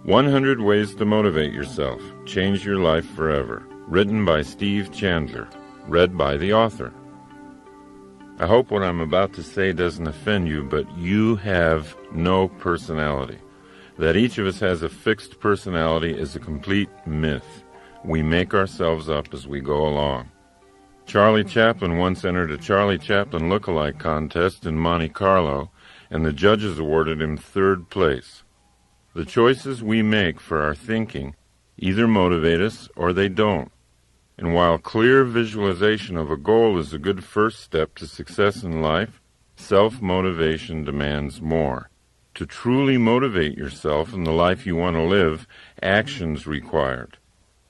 100 Ways to Motivate Yourself. Change Your Life Forever. Written by Steve Chandler. Read by the author. I hope what I'm about to say doesn't offend you, but you have no personality. That each of us has a fixed personality is a complete myth. We make ourselves up as we go along. Charlie Chaplin once entered a Charlie Chaplin look-alike contest in Monte Carlo, and the judges awarded him third place. The choices we make for our thinking either motivate us or they don't. And while clear visualization of a goal is a good first step to success in life, self-motivation demands more. To truly motivate yourself in the life you want to live, action's required.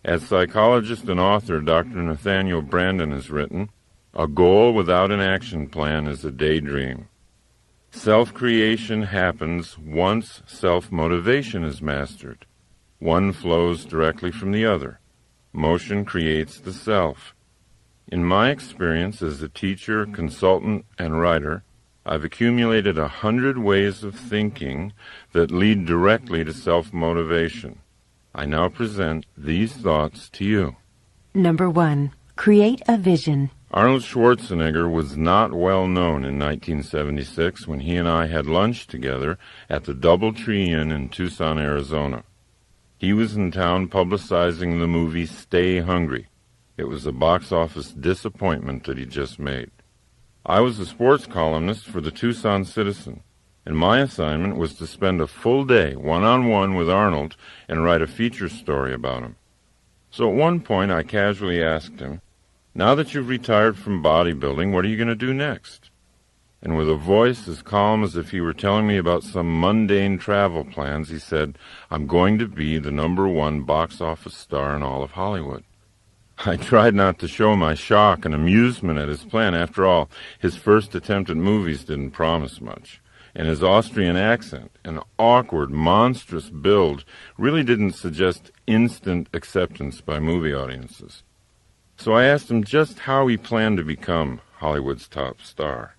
As psychologist and author Dr. Nathaniel Branden has written, a goal without an action plan is a daydream. Self-creation happens once self-motivation is mastered. One flows directly from the other. Motion creates the self. In my experience as a teacher, consultant, and writer, I've accumulated 100 ways of thinking that lead directly to self-motivation. I now present these thoughts to you. Number 1. Create a vision. Arnold Schwarzenegger was not well known in 1976 when he and I had lunch together at the Doubletree Inn in Tucson, Arizona. He was in town publicizing the movie Stay Hungry. It was a box office disappointment that he just made. I was a sports columnist for the Tucson Citizen, and my assignment was to spend a full day one-on-one with Arnold and write a feature story about him. So at one point I casually asked him, "Now that you've retired from bodybuilding, what are you going to do next?" And with a voice as calm as if he were telling me about some mundane travel plans, he said, "I'm going to be the #1 box office star in all of Hollywood." I tried not to show my shock and amusement at his plan. After all, his first attempt at movies didn't promise much, and his Austrian accent, an awkward, monstrous build, really didn't suggest instant acceptance by movie audiences. So I asked him just how he planned to become Hollywood's top star.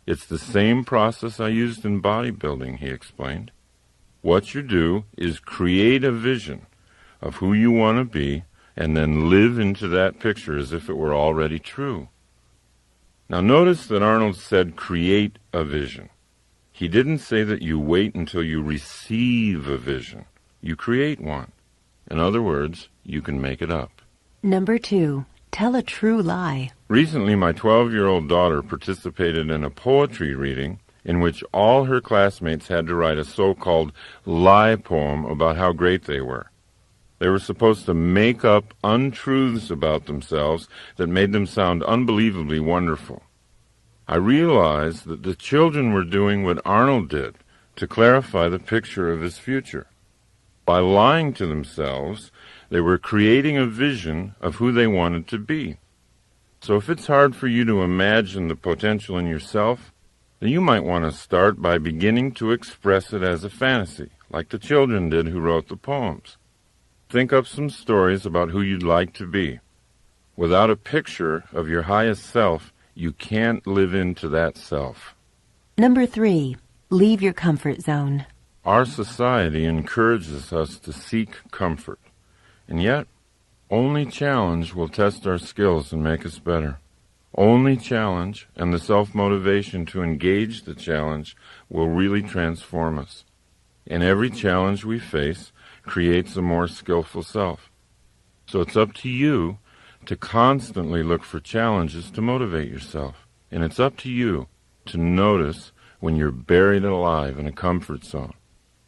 "It's the same process I used in bodybuilding," he explained. "What you do is create a vision of who you want to be and then live into that picture as if it were already true." Now notice that Arnold said create a vision. He didn't say that you wait until you receive a vision. You create one. In other words, you can make it up. Number 2. Tell a true lie. Recently, my 12-year-old daughter participated in a poetry reading in which all her classmates had to write a so-called lie poem about how great they were. They were supposed to make up untruths about themselves that made them sound unbelievably wonderful. I realized that the children were doing what Arnold did to clarify the picture of his future. By lying to themselves, they were creating a vision of who they wanted to be. So if it's hard for you to imagine the potential in yourself, then you might want to start by beginning to express it as a fantasy, like the children did who wrote the poems. Think up some stories about who you'd like to be. Without a picture of your highest self, you can't live into that self. Number 3. Leave your comfort zone. Our society encourages us to seek comfort. And yet, only challenge will test our skills and make us better. Only challenge and the self-motivation to engage the challenge will really transform us. And every challenge we face creates a more skillful self. So it's up to you to constantly look for challenges to motivate yourself. And it's up to you to notice when you're buried alive in a comfort zone.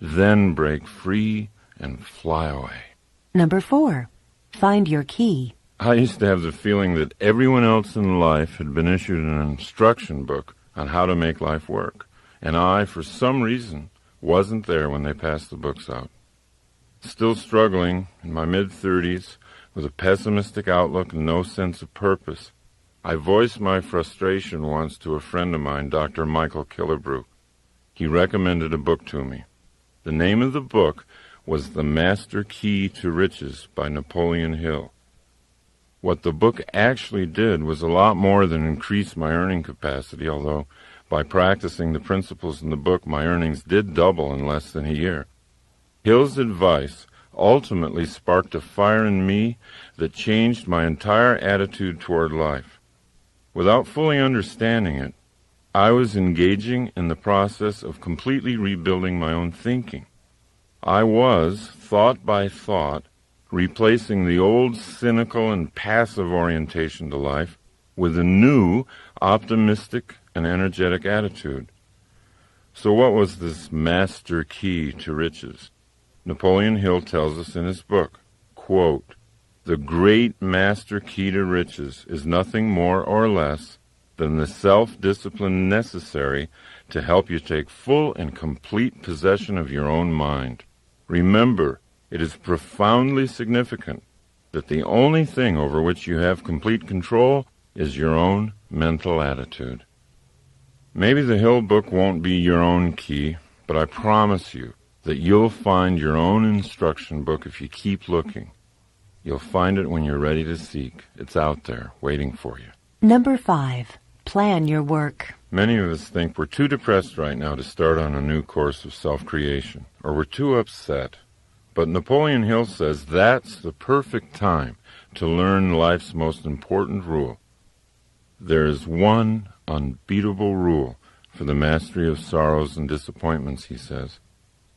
Then break free and fly away. Number 4. Find your key. I used to have the feeling that everyone else in life had been issued an instruction book on how to make life work, and I, for some reason, wasn't there when they passed the books out. Still struggling in my mid-30s with a pessimistic outlook and no sense of purpose, I voiced my frustration once to a friend of mine, Dr. Michael Killebrew. He recommended a book to me. The name of the book was The Master Key to Riches by Napoleon Hill. What the book actually did was a lot more than increase my earning capacity, although by practicing the principles in the book, my earnings did double in less than a year. Hill's advice ultimately sparked a fire in me that changed my entire attitude toward life. Without fully understanding it, I was engaging in the process of completely rebuilding my own thinking. I was, thought by thought, replacing the old cynical and passive orientation to life with a new, optimistic and energetic attitude. So what was this master key to riches? Napoleon Hill tells us in his book, quote, "The great master key to riches is nothing more or less than the self-discipline necessary to help you take full and complete possession of your own mind. Remember, it is profoundly significant that the only thing over which you have complete control is your own mental attitude." Maybe the Hill book won't be your own key, but I promise you that you'll find your own instruction book if you keep looking. You'll find it when you're ready to seek. It's out there, waiting for you. Number 5. Plan your work. Many of us think we're too depressed right now to start on a new course of self-creation, or we're too upset. But Napoleon Hill says that's the perfect time to learn life's most important rule. There is one unbeatable rule for the mastery of sorrows and disappointments, he says,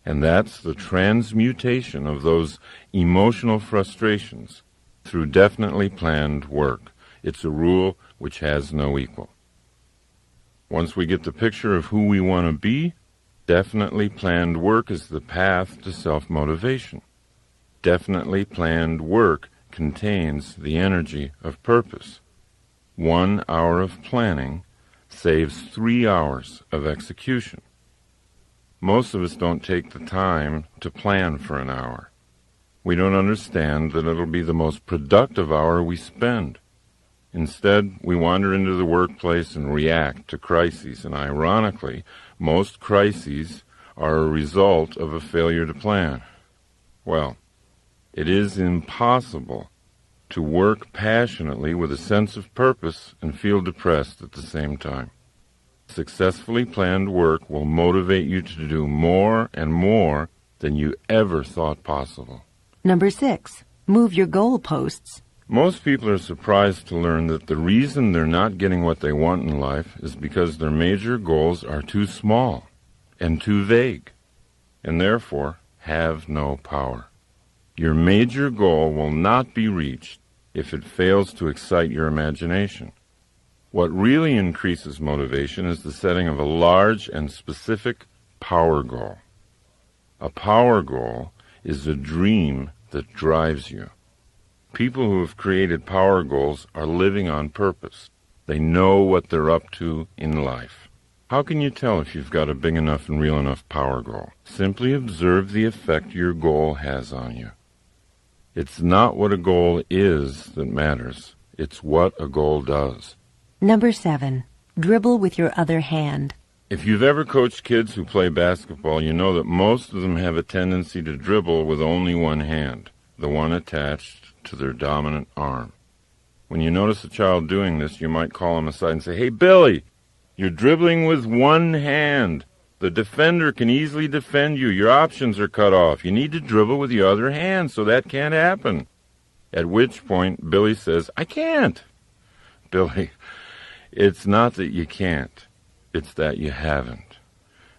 and that's the transmutation of those emotional frustrations through definitely planned work. It's a rule which has no equal. Once we get the picture of who we want to be, definitely planned work is the path to self-motivation. Definitely planned work contains the energy of purpose. 1 hour of planning saves 3 hours of execution. Most of us don't take the time to plan for an hour. We don't understand that it'll be the most productive hour we spend. Instead, we wander into the workplace and react to crises, and ironically, most crises are a result of a failure to plan. Well, it is impossible to work passionately with a sense of purpose and feel depressed at the same time. Successfully planned work will motivate you to do more and more than you ever thought possible. Number 6. Move your goalposts. Most people are surprised to learn that the reason they're not getting what they want in life is because their major goals are too small and too vague, and therefore have no power. Your major goal will not be reached if it fails to excite your imagination. What really increases motivation is the setting of a large and specific power goal. A power goal is a dream that drives you. People who have created power goals are living on purpose. They know what they're up to in life. How can you tell if you've got a big enough and real enough power goal? Simply observe the effect your goal has on you. It's not what a goal is that matters. It's what a goal does. Number 7. Dribble with your other hand. If you've ever coached kids who play basketball, you know that most of them have a tendency to dribble with only one hand, the one attached to their dominant arm. When you notice a child doing this, you might call him aside and say, "Hey, Billy, you're dribbling with one hand. The defender can easily defend you. Your options are cut off. You need to dribble with your other hand, so that can't happen." At which point, Billy says, "I can't." Billy, it's not that you can't. It's that you haven't.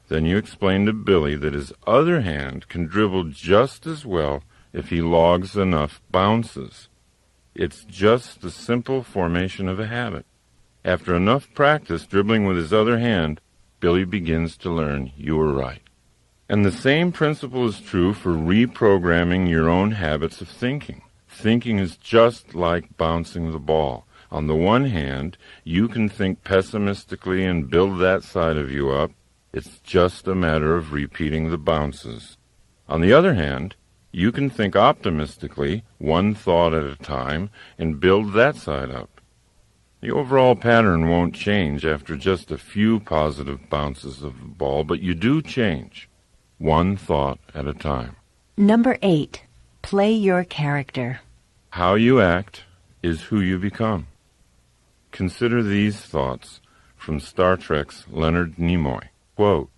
Then you explain to Billy that his other hand can dribble just as well if he logs enough bounces. It's just the simple formation of a habit. After enough practice dribbling with his other hand, Billy begins to learn you were right. And the same principle is true for reprogramming your own habits of thinking. Thinking is just like bouncing the ball. On the one hand, you can think pessimistically and build that side of you up. It's just a matter of repeating the bounces. On the other hand, you can think optimistically, one thought at a time, and build that side up. The overall pattern won't change after just a few positive bounces of the ball, but you do change, one thought at a time. Number 8. Play your character. How you act is who you become. Consider these thoughts from Star Trek's Leonard Nimoy. Quote,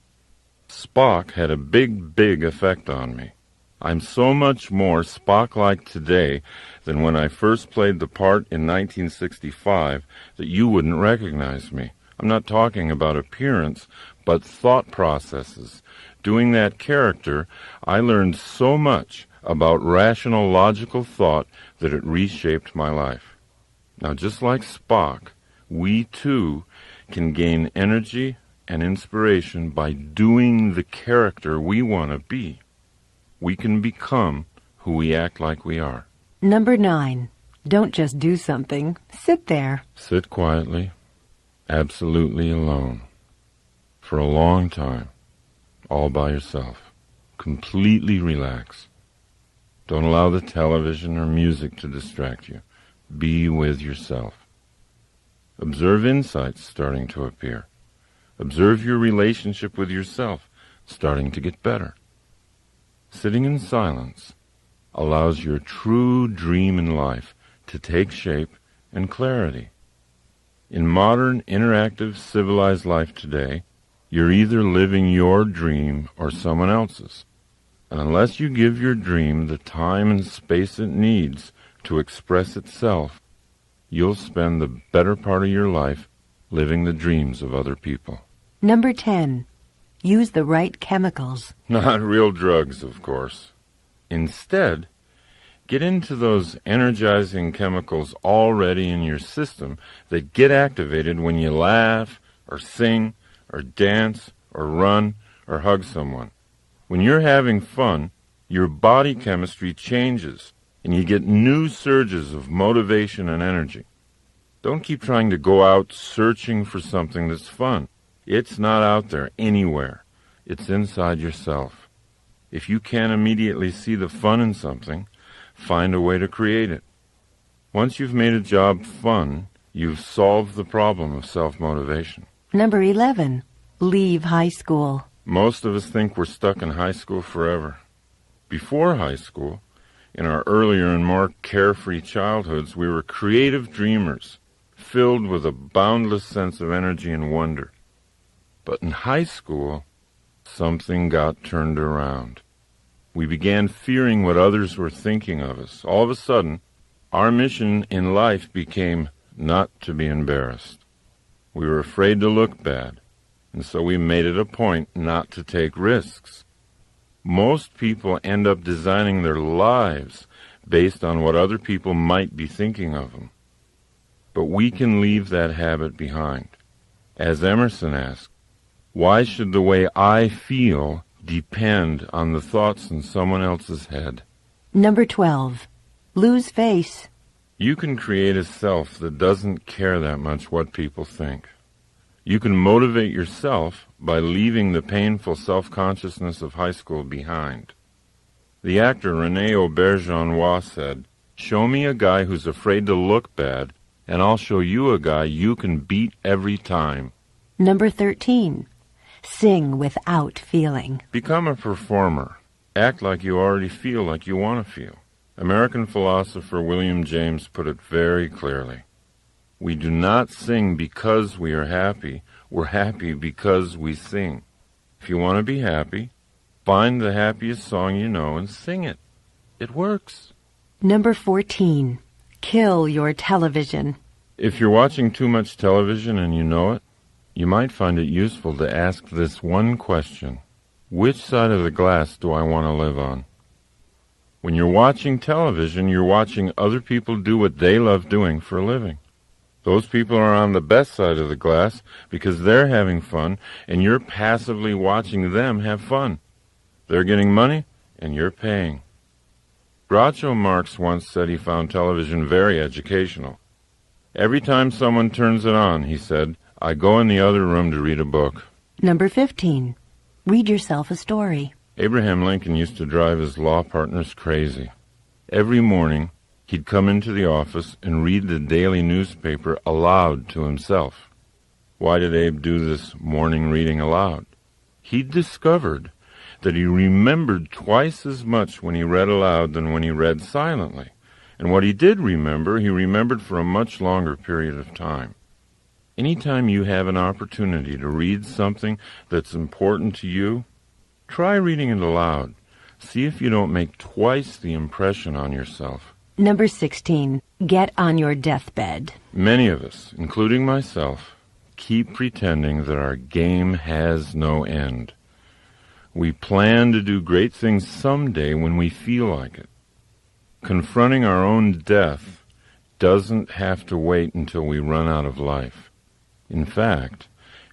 "Spock had a big effect on me. I'm so much more Spock-like today than when I first played the part in 1965 that you wouldn't recognize me. I'm not talking about appearance, but thought processes. Doing that character, I learned so much about rational, logical thought that it reshaped my life. Now, just like Spock, we too can gain energy and inspiration by doing the character we want to be. We can become who we act like we are. Number 9. Don't just do something. Sit there. Sit quietly, absolutely alone, for a long time, all by yourself. Completely relax. Don't allow the television or music to distract you. Be with yourself. Observe insights starting to appear. Observe your relationship with yourself starting to get better. Sitting in silence allows your true dream in life to take shape and clarity. In modern, interactive, civilized life today, you're either living your dream or someone else's. And unless you give your dream the time and space it needs to express itself, you'll spend the better part of your life living the dreams of other people. Number 10. Use the right chemicals. Not real drugs, of course. Instead, get into those energizing chemicals already in your system that get activated when you laugh, or sing, or dance, or run, or hug someone. When you're having fun, your body chemistry changes, and you get new surges of motivation and energy. Don't keep trying to go out searching for something that's fun. It's not out there anywhere. It's inside yourself. If you can't immediately see the fun in something, find a way to create it. Once you've made a job fun, you've solved the problem of self-motivation. Number 11. Leave high school. Most of us think we're stuck in high school forever. Before high school, in our earlier and more carefree childhoods, we were creative dreamers, filled with a boundless sense of energy and wonder. But in high school, something got turned around. We began fearing what others were thinking of us. All of a sudden, our mission in life became not to be embarrassed. We were afraid to look bad, and so we made it a point not to take risks. Most people end up designing their lives based on what other people might be thinking of them. But we can leave that habit behind. As Emerson asked, why should the way I feel depend on the thoughts in someone else's head? Number 12. Lose face. You can create a self that doesn't care that much what people think. You can motivate yourself by leaving the painful self-consciousness of high school behind. The actor René Auberjonois said, "Show me a guy who's afraid to look bad, and I'll show you a guy you can beat every time." Number 13. Sing without feeling. Become a performer. Act like you already feel like you want to feel. American philosopher William James put it very clearly. We do not sing because we are happy. We're happy because we sing. If you want to be happy, find the happiest song you know and sing it. It works. Number 14. Kill your television. If you're watching too much television and you know it, you might find it useful to ask this one question. Which side of the glass do I want to live on? When you're watching television, you're watching other people do what they love doing for a living. Those people are on the best side of the glass because they're having fun, and you're passively watching them have fun. They're getting money, and you're paying. Groucho Marx once said he found television very educational. Every time someone turns it on, he said, I go in the other room to read a book. Number 15. Read yourself a story. Abraham Lincoln used to drive his law partners crazy. Every morning, he'd come into the office and read the daily newspaper aloud to himself. Why did Abe do this morning reading aloud? He'd discovered that he remembered twice as much when he read aloud than when he read silently. And what he did remember, he remembered for a much longer period of time. Anytime you have an opportunity to read something that's important to you, try reading it aloud. See if you don't make twice the impression on yourself. Number 16. Get on your deathbed. Many of us, including myself, keep pretending that our game has no end. We plan to do great things someday when we feel like it. Confronting our own death doesn't have to wait until we run out of life. In fact,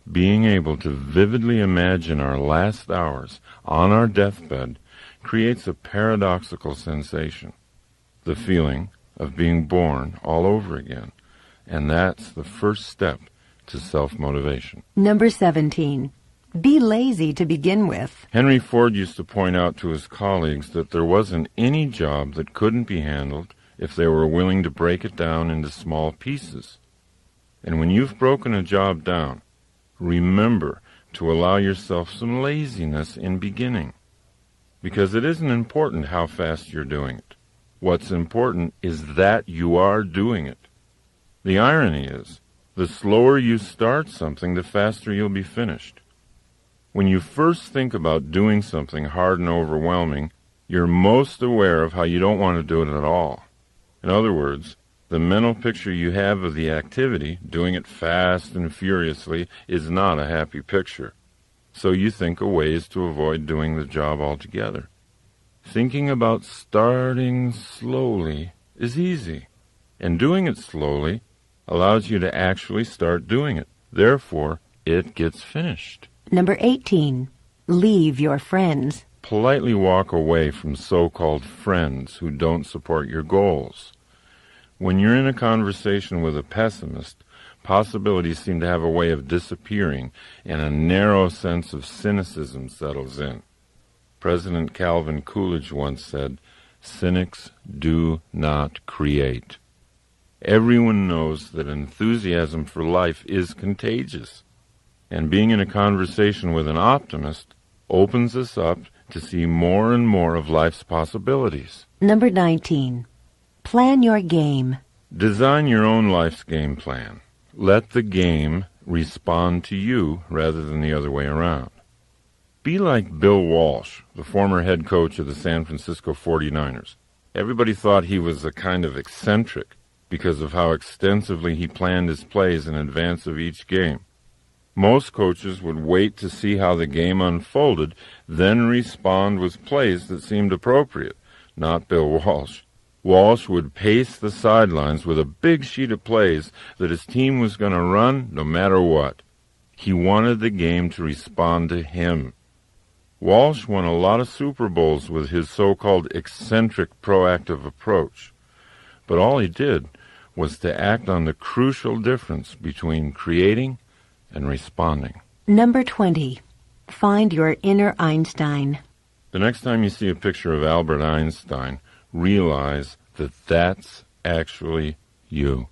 being able to vividly imagine our last hours on our deathbed creates a paradoxical sensation, the feeling of being born all over again. And that's the first step to self-motivation. Number 17. Be lazy to begin with. Henry Ford used to point out to his colleagues that there wasn't any job that couldn't be handled if they were willing to break it down into small pieces. And when you've broken a job down, remember to allow yourself some laziness in beginning. Because it isn't important how fast you're doing it. What's important is that you are doing it. The irony is, the slower you start something, the faster you'll be finished. When you first think about doing something hard and overwhelming, you're most aware of how you don't want to do it at all. In other words, the mental picture you have of the activity, doing it fast and furiously, is not a happy picture. So you think of ways to avoid doing the job altogether. Thinking about starting slowly is easy, and doing it slowly allows you to actually start doing it. Therefore, it gets finished. Number 18. Leave your friends. Politely walk away from so-called friends who don't support your goals. When you're in a conversation with a pessimist, possibilities seem to have a way of disappearing, and a narrow sense of cynicism settles in. President Calvin Coolidge once said, "Cynics do not create." Everyone knows that enthusiasm for life is contagious, and being in a conversation with an optimist opens us up to see more and more of life's possibilities. Number 19. Plan your game. Design your own life's game plan. Let the game respond to you rather than the other way around. Be like Bill Walsh, the former head coach of the San Francisco 49ers. Everybody thought he was a kind of eccentric because of how extensively he planned his plays in advance of each game. Most coaches would wait to see how the game unfolded, then respond with plays that seemed appropriate. Not Bill Walsh. Walsh would pace the sidelines with a big sheet of plays that his team was going to run no matter what. He wanted the game to respond to him. Walsh won a lot of Super Bowls with his so-called eccentric proactive approach. But all he did was to act on the crucial difference between creating and responding. Number 20. Find your inner Einstein. The next time you see a picture of Albert Einstein, realize that that's actually you.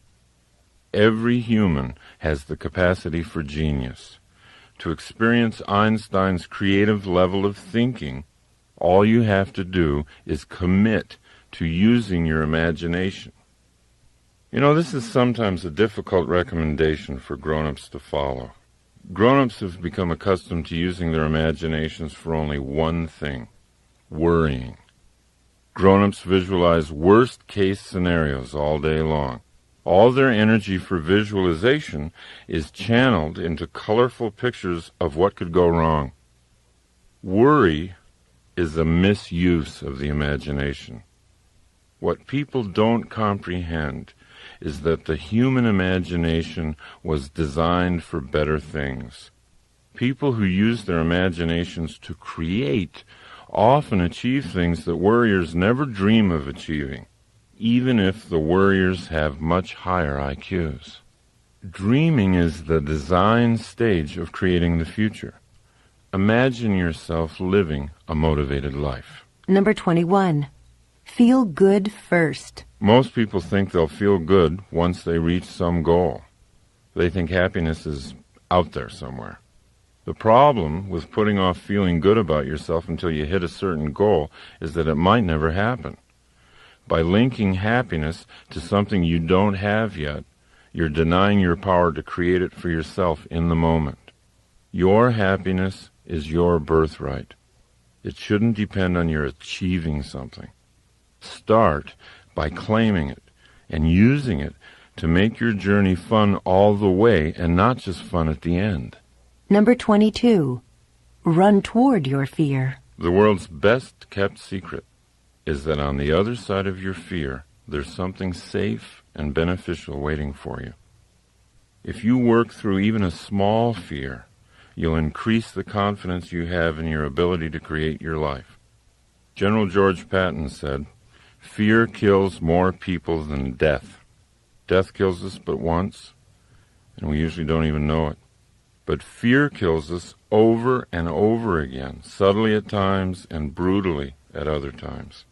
Every human has the capacity for genius. To experience Einstein's creative level of thinking, all you have to do is commit to using your imagination. You know, this is sometimes a difficult recommendation for grown-ups to follow. Grown-ups have become accustomed to using their imaginations for only one thing: worrying. Grown-ups visualize worst-case scenarios all day long. All their energy for visualization is channeled into colorful pictures of what could go wrong. Worry is a misuse of the imagination. What people don't comprehend is that the human imagination was designed for better things. People who use their imaginations to create often achieve things that worriers never dream of achieving, even if the worriers have much higher IQs. Dreaming is the design stage of creating the future. Imagine yourself living a motivated life. Number 21. Feel good first. Most people think they'll feel good once they reach some goal. They think happiness is out there somewhere. The problem with putting off feeling good about yourself until you hit a certain goal is that it might never happen. By linking happiness to something you don't have yet, you're denying your power to create it for yourself in the moment. Your happiness is your birthright. It shouldn't depend on your achieving something. Start by claiming it and using it to make your journey fun all the way and not just fun at the end. Number 22. Run toward your fear. The world's best kept secret is that on the other side of your fear, there's something safe and beneficial waiting for you. If you work through even a small fear, you'll increase the confidence you have in your ability to create your life. General George Patton said, "Fear kills more people than death. Death kills us but once, and we usually don't even know it. But fear kills us over and over again, subtly at times and brutally at other times.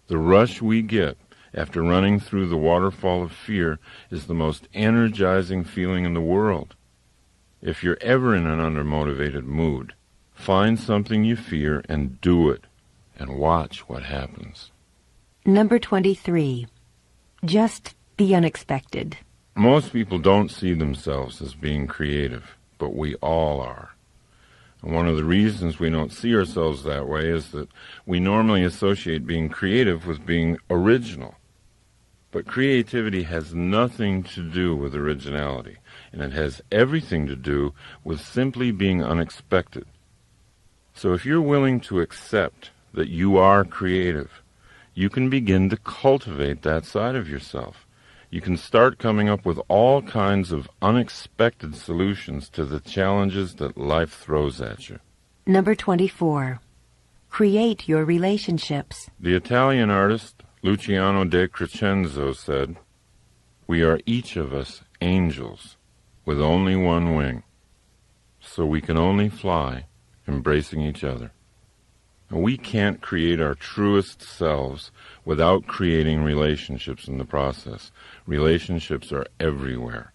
The rush we get after running through the waterfall of fear is the most energizing feeling in the world. If you're ever in an undermotivated mood, find something you fear and do it, and watch what happens." Number 23. Just the unexpected. Most people don't see themselves as being creative, but we all are. And one of the reasons we don't see ourselves that way is that we normally associate being creative with being original. But creativity has nothing to do with originality, and it has everything to do with simply being unexpected. So if you're willing to accept that you are creative, you can begin to cultivate that side of yourself. You can start coming up with all kinds of unexpected solutions to the challenges that life throws at you. Number 24. Create your relationships. The Italian artist Luciano de Crescenzo said, "We are each of us angels with only one wing, so we can only fly embracing each other." And we can't create our truest selves without creating relationships in the process. Relationships are everywhere.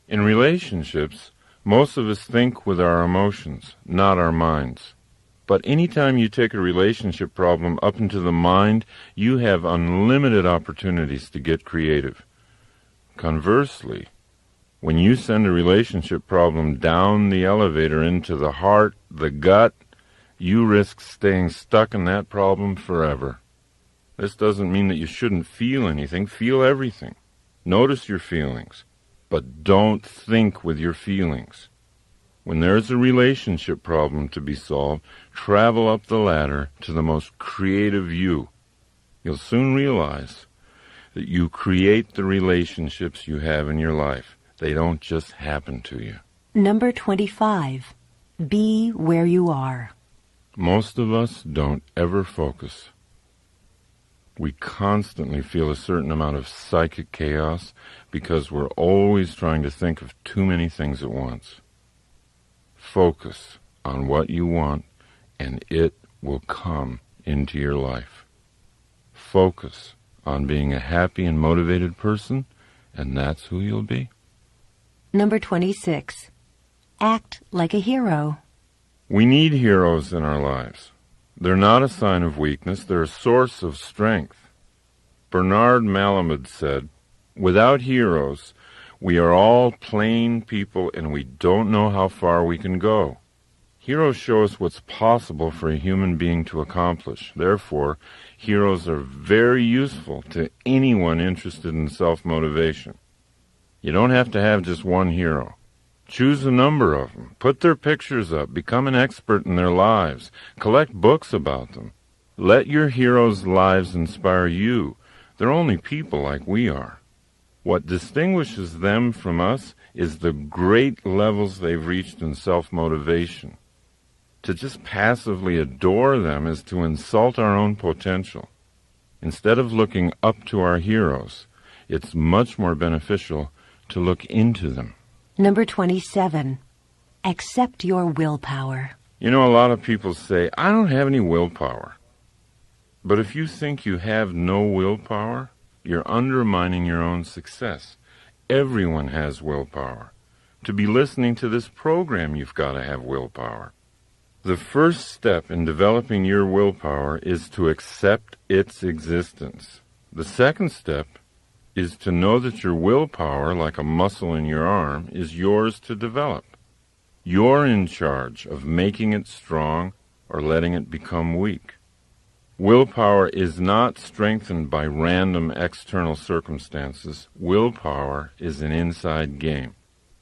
In relationships, most of us think with our emotions, not our minds. But anytime you take a relationship problem up into the mind, you have unlimited opportunities to get creative. Conversely, when you send a relationship problem down the elevator into the heart, the gut, you risk staying stuck in that problem forever. This doesn't mean that you shouldn't feel anything. Feel everything. Notice your feelings, but don't think with your feelings. When there's a relationship problem to be solved, travel up the ladder to the most creative you. You'll soon realize that you create the relationships you have in your life. They don't just happen to you. Number 25. Be where you are. Most of us don't ever focus. We constantly feel a certain amount of psychic chaos because we're always trying to think of too many things at once. Focus on what you want, and it will come into your life. Focus on being a happy and motivated person, and that's who you'll be. Number 26. Act like a hero. We need heroes in our lives. They're not a sign of weakness, they're a source of strength. Bernard Malamud said, "Without heroes, we are all plain people and we don't know how far we can go." Heroes show us what's possible for a human being to accomplish. Therefore, heroes are very useful to anyone interested in self-motivation. You don't have to have just one hero. Choose a number of them. Put their pictures up. Become an expert in their lives. Collect books about them. Let your heroes' lives inspire you. They're only people like we are. What distinguishes them from us is the great levels they've reached in self-motivation. To just passively adore them is to insult our own potential. Instead of looking up to our heroes, it's much more beneficial to look into them. Number 27. Accept your willpower. You know, a lot of people say, "I don't have any willpower." But if you think you have no willpower, you're undermining your own success. Everyone has willpower. To be listening to this program, you've got to have willpower. The first step in developing your willpower is to accept its existence. The second step is to know that your willpower, like a muscle in your arm, is yours to develop. You're in charge of making it strong or letting it become weak. Willpower is not strengthened by random external circumstances. Willpower is an inside game.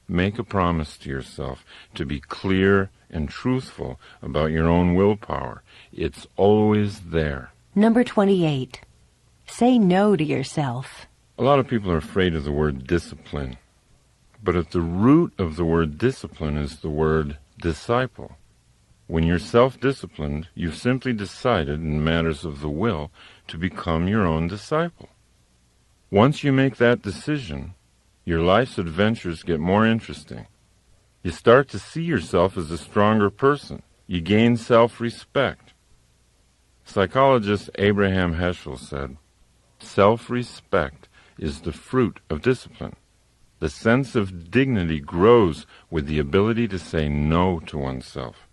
Make a promise to yourself to be clear and truthful about your own willpower. It's always there. Number 28. Say no to yourself. A lot of people are afraid of the word discipline, but at the root of the word discipline is the word disciple. When you're self-disciplined, you've simply decided in matters of the will to become your own disciple. Once you make that decision, your life's adventures get more interesting. You start to see yourself as a stronger person. You gain self-respect. Psychologist Abraham Heschel said, "Self-respect is the fruit of discipline. The sense of dignity grows with the ability to say no to oneself."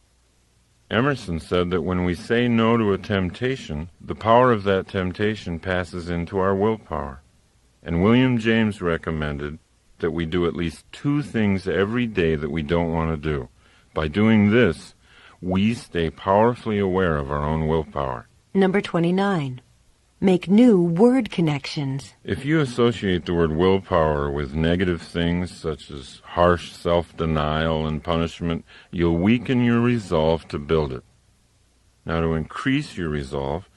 Emerson said that when we say no to a temptation, the power of that temptation passes into our willpower. And William James recommended that we do at least 2 things every day that we don't want to do. By doing this, we stay powerfully aware of our own willpower. Number 29. Make new word connections. If you associate the word willpower with negative things such as harsh self-denial and punishment, you'll weaken your resolve to build it. Now, to increase your resolve,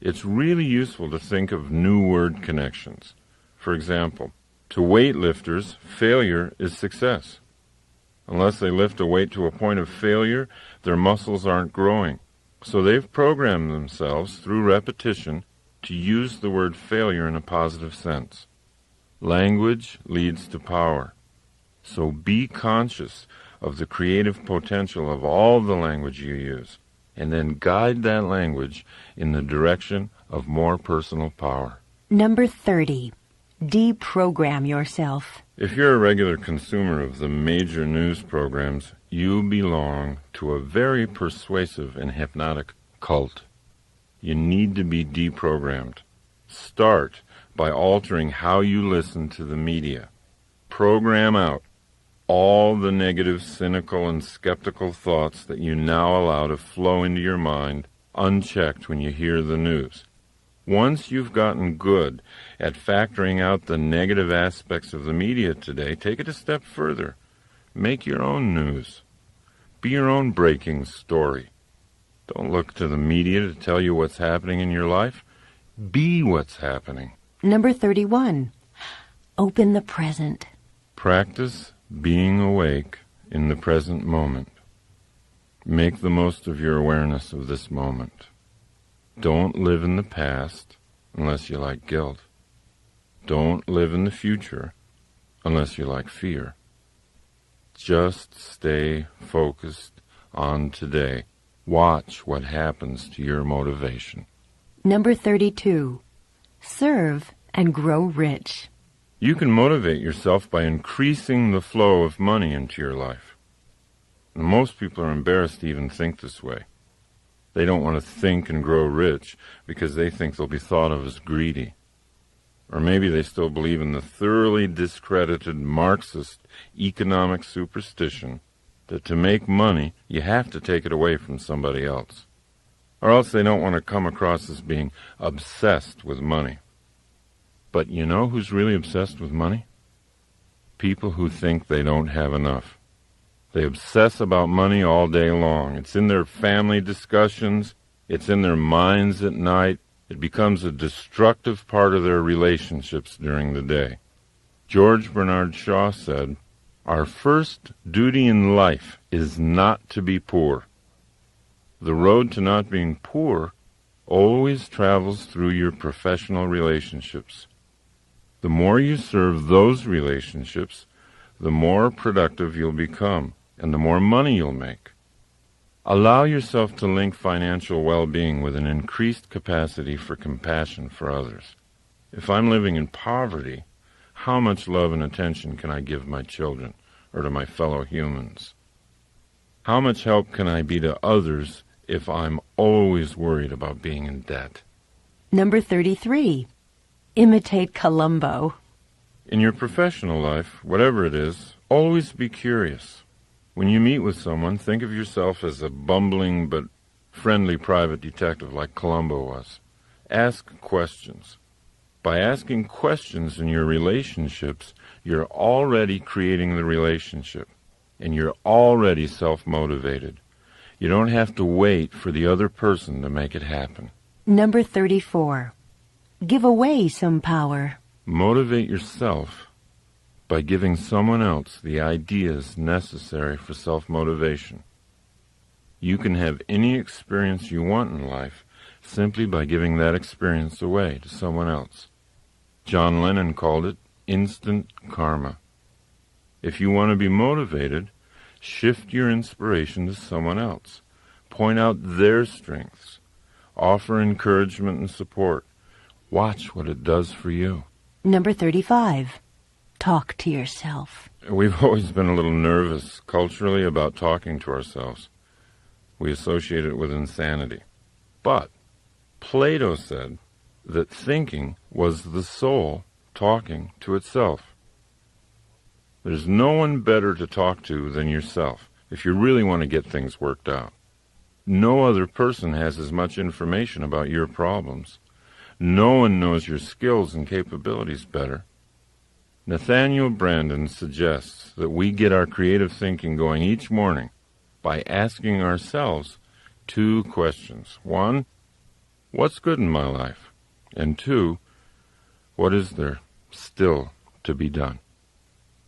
it's really useful to think of new word connections. For example, to weightlifters, failure is success. Unless they lift a weight to a point of failure, their muscles aren't growing. So they've programmed themselves through repetition to use the word failure in a positive sense. Language leads to power. So be conscious of the creative potential of all the language you use, and then guide that language in the direction of more personal power. Number 30. Deprogram yourself. If you're a regular consumer of the major news programs, you belong to a very persuasive and hypnotic cult. You need to be deprogrammed. Start by altering how you listen to the media. Program out all the negative, cynical, and skeptical thoughts that you now allow to flow into your mind unchecked when you hear the news. Once you've gotten good at factoring out the negative aspects of the media today, take it a step further. Make your own news. Be your own breaking story. Don't look to the media to tell you what's happening in your life. Be what's happening. Number 31. Open the present. Practice being awake in the present moment. Make the most of your awareness of this moment. Don't live in the past unless you like guilt. Don't live in the future unless you like fear. Just stay focused on today. Watch what happens to your motivation. Number 32. Serve and grow rich. You can motivate yourself by increasing the flow of money into your life. Most people are embarrassed to even think this way. They don't want to think and grow rich because they think they'll be thought of as greedy. Or maybe they still believe in the thoroughly discredited Marxist economic superstition that to make money, you have to take it away from somebody else. Or else they don't want to come across as being obsessed with money. But you know who's really obsessed with money? People who think they don't have enough. They obsess about money all day long. It's in their family discussions. It's in their minds at night. It becomes a destructive part of their relationships during the day. George Bernard Shaw said, "Our first duty in life is not to be poor. The road to not being poor always travels through your professional relationships. The more you serve those relationships, the more productive you'll become, and the more money you'll make. Allow yourself to link financial well-being with an increased capacity for compassion for others. If I'm living in poverty, how much love and attention can I give my children or to my fellow humans? How much help can I be to others if I'm always worried about being in debt?" Number 33. Imitate Columbo. In your professional life, whatever it is, always be curious. When you meet with someone, think of yourself as a bumbling but friendly private detective like Columbo was. Ask questions. By asking questions in your relationships, you're already creating the relationship, and you're already self-motivated. You don't have to wait for the other person to make it happen. Number 34. Give away some power. Motivate yourself by giving someone else the ideas necessary for self-motivation. You can have any experience you want in life simply by giving that experience away to someone else. John Lennon called it instant karma. If you want to be motivated, shift your inspiration to someone else. Point out their strengths. Offer encouragement and support. Watch what it does for you. Number 35. Talk to yourself. We've always been a little nervous culturally about talking to ourselves. We associate it with insanity. But Plato said that thinking was the soul talking to itself. There's no one better to talk to than yourself if you really want to get things worked out. No other person has as much information about your problems. No one knows your skills and capabilities better. Nathaniel Brandon suggests that we get our creative thinking going each morning by asking ourselves 2 questions. 1, what's good in my life? And 2, what is there still to be done?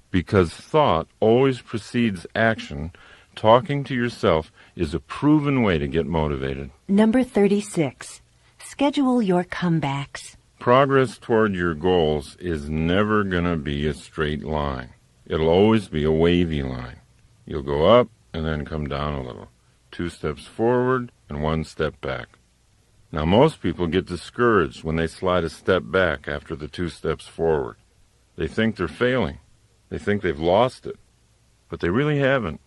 Because thought always precedes action, talking to yourself is a proven way to get motivated. Number 36. Schedule your comebacks. Progress toward your goals is never going to be a straight line. It'll always be a wavy line. You'll go up and then come down a little. 2 steps forward and 1 step back. Now, most people get discouraged when they slide a step back after the 2 steps forward. They think they're failing. They think they've lost it. But they really haven't.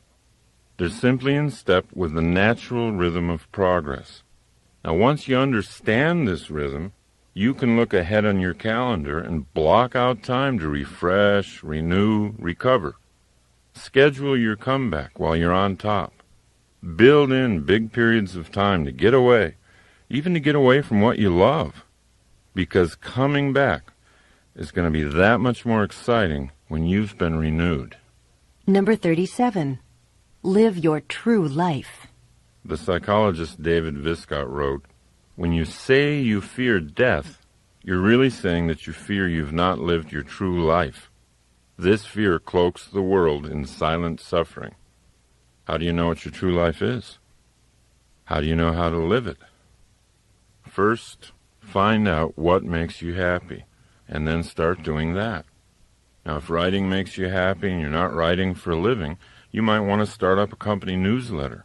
They're simply in step with the natural rhythm of progress. Now, once you understand this rhythm, you can look ahead on your calendar and block out time to refresh, renew, recover. Schedule your comeback while you're on top. Build in big periods of time to get away, even to get away from what you love, because coming back is going to be that much more exciting when you've been renewed. Number 37. Live your true life. The psychologist David Viscott wrote, when you say you fear death, you're really saying that you fear you've not lived your true life. This fear cloaks the world in silent suffering. How do you know what your true life is? How do you know how to live it? First, find out what makes you happy, and then start doing that. Now, if writing makes you happy and you're not writing for a living, you might want to start up a company newsletter.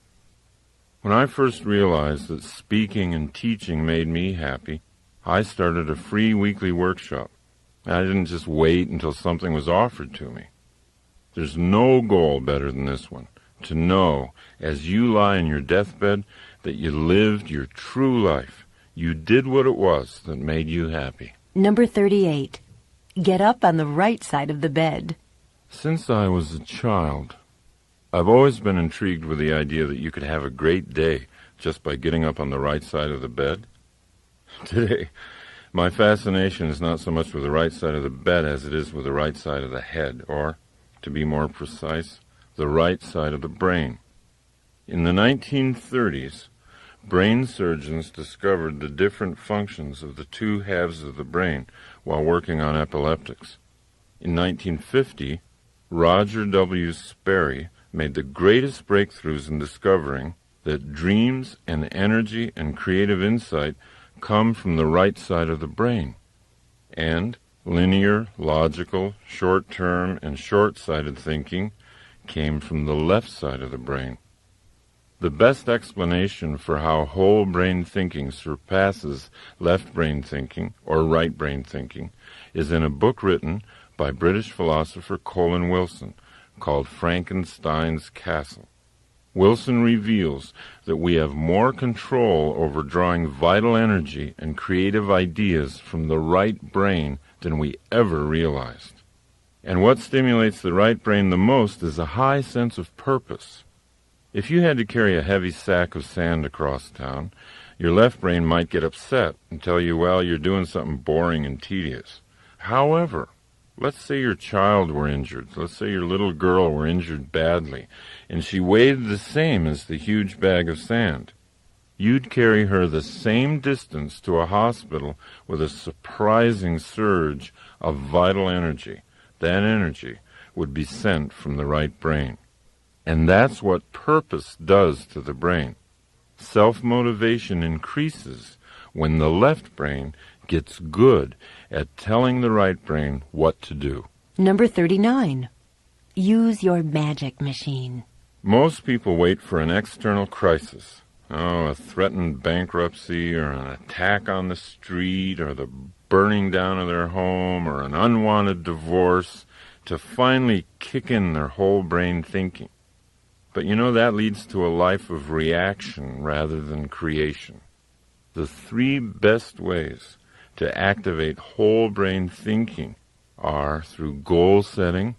When I first realized that speaking and teaching made me happy, I started a free weekly workshop. I didn't just wait until something was offered to me. There's no goal better than this one, to know, as you lie in your deathbed, that you lived your true life. You did what it was that made you happy. Number 38. Get up on the right side of the bed. Since I was a child, I've always been intrigued with the idea that you could have a great day just by getting up on the right side of the bed. Today, my fascination is not so much with the right side of the bed as it is with the right side of the head, or, to be more precise, the right side of the brain. In the 1930s, brain surgeons discovered the different functions of the 2 halves of the brain while working on epileptics. In 1950, Roger W. Sperry made the greatest breakthroughs in discovering that dreams and energy and creative insight come from the right side of the brain, and linear, logical, short-term, and short-sighted thinking came from the left side of the brain. The best explanation for how whole brain thinking surpasses left brain thinking or right brain thinking is in a book written by British philosopher Colin Wilson called Frankenstein's Castle. Wilson reveals that we have more control over drawing vital energy and creative ideas from the right brain than we ever realized. And what stimulates the right brain the most is a high sense of purpose. If you had to carry a heavy sack of sand across town, your left brain might get upset and tell you, well, you're doing something boring and tedious. However, let's say your child were injured. Let's say your little girl were injured badly, and she weighed the same as the huge bag of sand. You'd carry her the same distance to a hospital with a surprising surge of vital energy. That energy would be sent from the right brain. And that's what purpose does to the brain. Self-motivation increases when the left brain gets good at telling the right brain what to do. Number 39. Use your magic machine. Most people wait for an external crisis. A threatened bankruptcy or an attack on the street or the burning down of their home or an unwanted divorce to finally kick in their whole brain thinking. But that leads to a life of reaction rather than creation. The 3 best ways to activate whole brain thinking are through goal setting,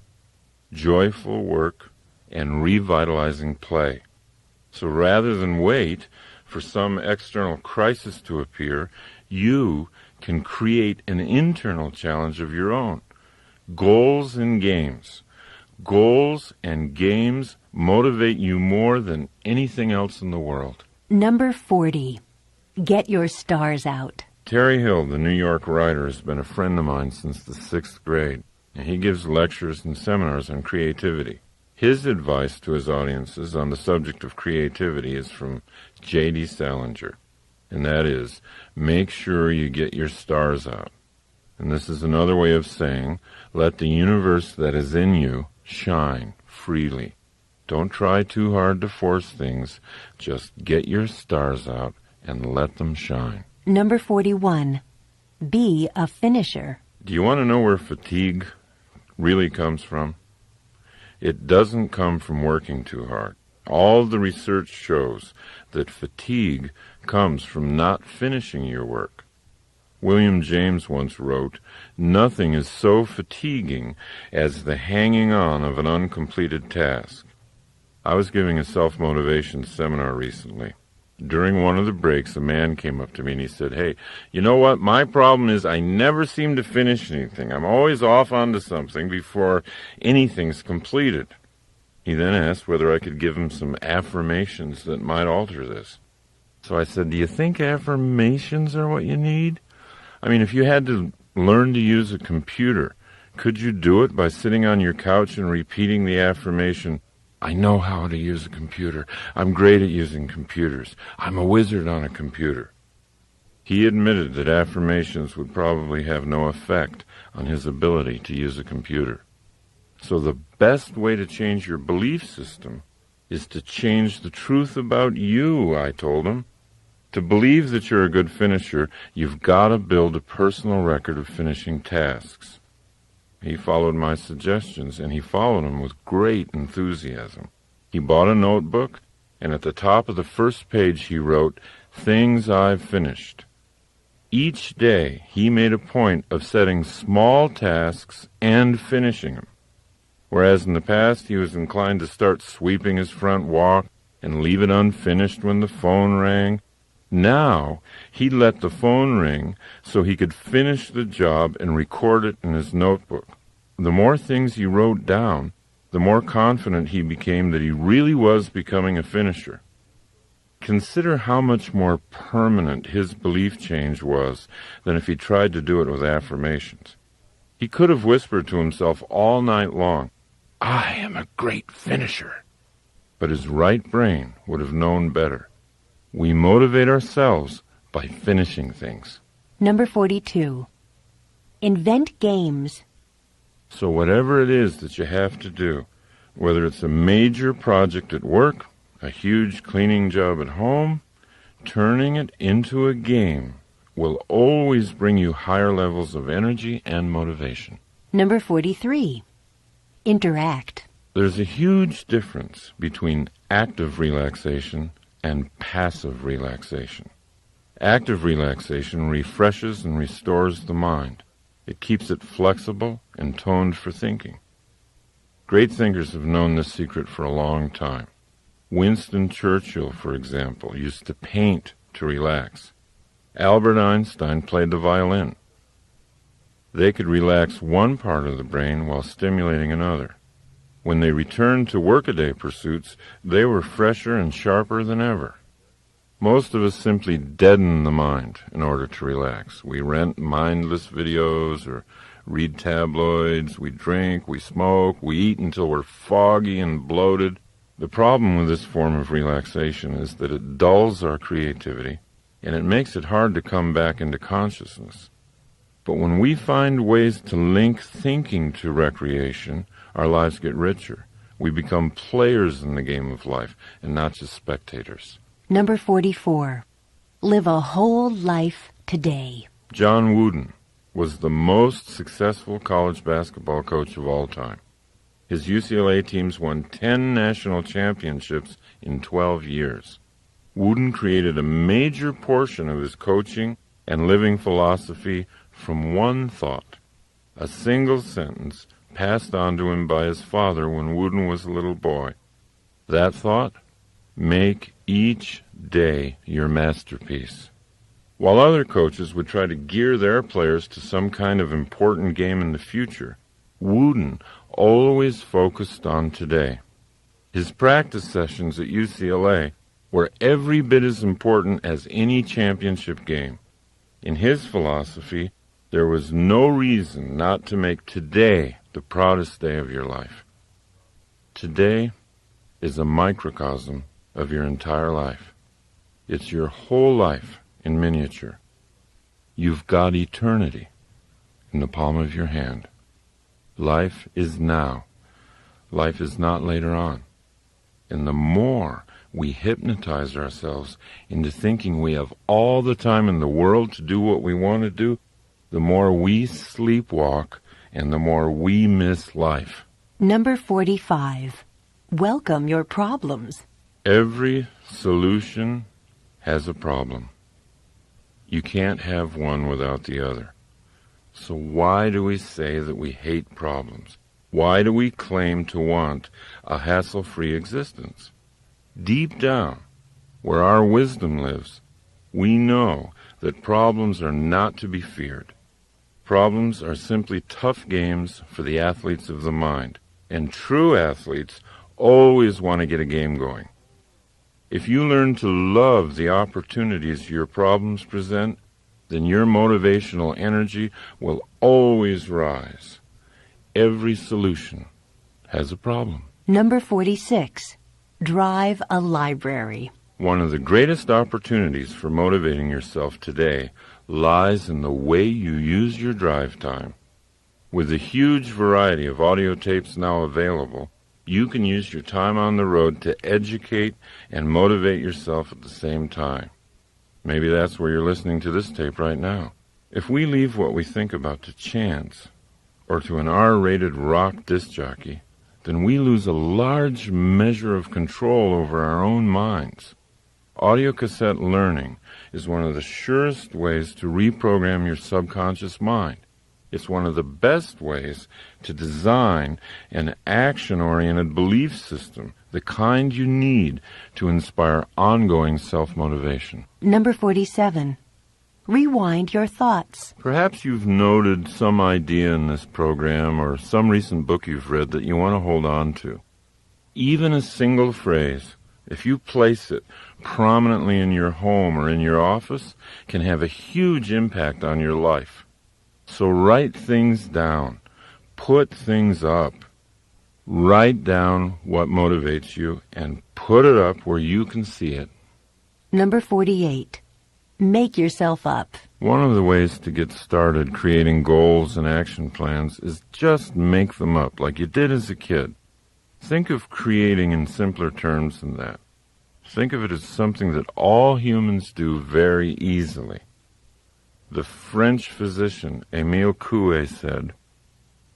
joyful work, and revitalizing play. So rather than wait for some external crisis to appear, you can create an internal challenge of your own. Goals and games. Goals and games motivate you more than anything else in the world. Number 40. Get your stars out. Terry Hill, the New York writer, has been a friend of mine since the 6th grade, and he gives lectures and seminars on creativity. His advice to his audiences on the subject of creativity is from J.D. Salinger, and that is, make sure you get your stars out. And this is another way of saying, let the universe that is in you shine freely. Don't try too hard to force things. Just get your stars out and let them shine. Number 41. Be a finisher. Do you want to know where fatigue really comes from? It doesn't come from working too hard. All the research shows that fatigue comes from not finishing your work. William James once wrote, "Nothing is so fatiguing as the hanging on of an uncompleted task." I was giving a self-motivation seminar recently. During one of the breaks, a man came up to me and he said, "Hey, you know what? My problem is I never seem to finish anything. I'm always off onto something before anything's completed." He then asked whether I could give him some affirmations that might alter this. So I said, "Do you think affirmations are what you need? I mean, if you had to learn to use a computer, could you do it by sitting on your couch and repeating the affirmation, 'I know how to use a computer. I'm great at using computers. I'm a wizard on a computer'?" He admitted that affirmations would probably have no effect on his ability to use a computer. So the best way to change your belief system is to change the truth about you, I told him. To believe that you're a good finisher, you've got to build a personal record of finishing tasks. He followed my suggestions, and he followed them with great enthusiasm. He bought a notebook, and at the top of the first page he wrote, "Things I've finished." Each day he made a point of setting small tasks and finishing them. Whereas in the past he was inclined to start sweeping his front walk and leave it unfinished when the phone rang, now he let the phone ring so he could finish the job and record it in his notebook. The more things he wrote down, the more confident he became that he really was becoming a finisher. Consider how much more permanent his belief change was than if he tried to do it with affirmations. He could have whispered to himself all night long, "I am a great finisher." But his right brain would have known better. We motivate ourselves by finishing things. Number 42. Invent games. So whatever it is that you have to do, whether it's a major project at work, a huge cleaning job at home, turning it into a game will always bring you higher levels of energy and motivation. Number 43. Interact. There's a huge difference between active relaxation and passive relaxation. Active relaxation refreshes and restores the mind. It keeps it flexible and toned for thinking. Great thinkers have known this secret for a long time. Winston Churchill, for example, used to paint to relax. Albert Einstein played the violin. They could relax one part of the brain while stimulating another. When they returned to workaday pursuits, they were fresher and sharper than ever. Most of us simply deaden the mind in order to relax. We rent mindless videos or read tabloids, we drink, we smoke, we eat until we're foggy and bloated. The problem with this form of relaxation is that it dulls our creativity and it makes it hard to come back into consciousness. But when we find ways to link thinking to recreation, our lives get richer. We become players in the game of life and not just spectators. Number 44. Live a whole life today. John Wooden was the most successful college basketball coach of all time. His UCLA teams won 10 national championships in 12 years. Wooden created a major portion of his coaching and living philosophy from one thought, a single sentence passed on to him by his father when Wooden was a little boy. That thought? Make each day your masterpiece. While other coaches would try to gear their players to some kind of important game in the future, Wooden always focused on today. His practice sessions at UCLA were every bit as important as any championship game. In his philosophy, there was no reason not to make today the proudest day of your life. Today is a microcosm of your entire life. It's your whole life in miniature. You've got eternity in the palm of your hand. Life is now. Life is not later on. And the more we hypnotize ourselves into thinking we have all the time in the world to do what we want to do, the more we sleepwalk and the more we miss life. Number 45. Welcome your problems. Every solution has a problem. You can't have one without the other. So why do we say that we hate problems? Why do we claim to want a hassle-free existence? Deep down, where our wisdom lives, we know that problems are not to be feared. Problems are simply tough games for the athletes of the mind, and true athletes always want to get a game going. If you learn to love the opportunities your problems present, then your motivational energy will always rise. Every solution has a problem. Number 46. Drive a library. One of the greatest opportunities for motivating yourself today lies in the way you use your drive time. With the huge variety of audio tapes now available, you can use your time on the road to educate and motivate yourself at the same time. Maybe that's where you're listening to this tape right now. If we leave what we think about to chance, or to an R-rated rock disc jockey, then we lose a large measure of control over our own minds. Audio cassette learning is one of the surest ways to reprogram your subconscious mind. It's one of the best ways to design an action-oriented belief system, the kind you need to inspire ongoing self-motivation. Number 47. Rewind your thoughts. Perhaps you've noted some idea in this program or some recent book you've read that you want to hold on to. Even a single phrase, if you place it prominently in your home or in your office, can have a huge impact on your life. So write things down. Put things up. Write down what motivates you and put it up where you can see it. Number 48. Make yourself up. One of the ways to get started creating goals and action plans is just make them up like you did as a kid. Think of creating in simpler terms than that. Think of it as something that all humans do very easily. The French physician Émile Coué said,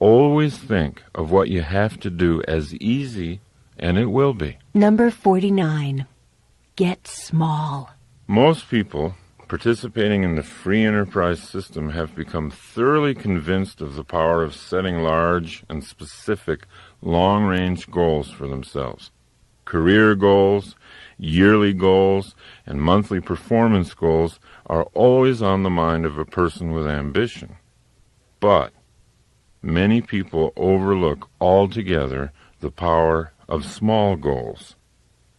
"Always think of what you have to do as easy, and it will be." Number 49. Get small. Most people participating in the free enterprise system have become thoroughly convinced of the power of setting large and specific long-range goals for themselves. Career goals, yearly goals, and monthly performance goals are always on the mind of a person with ambition. But many people overlook altogether the power of small goals.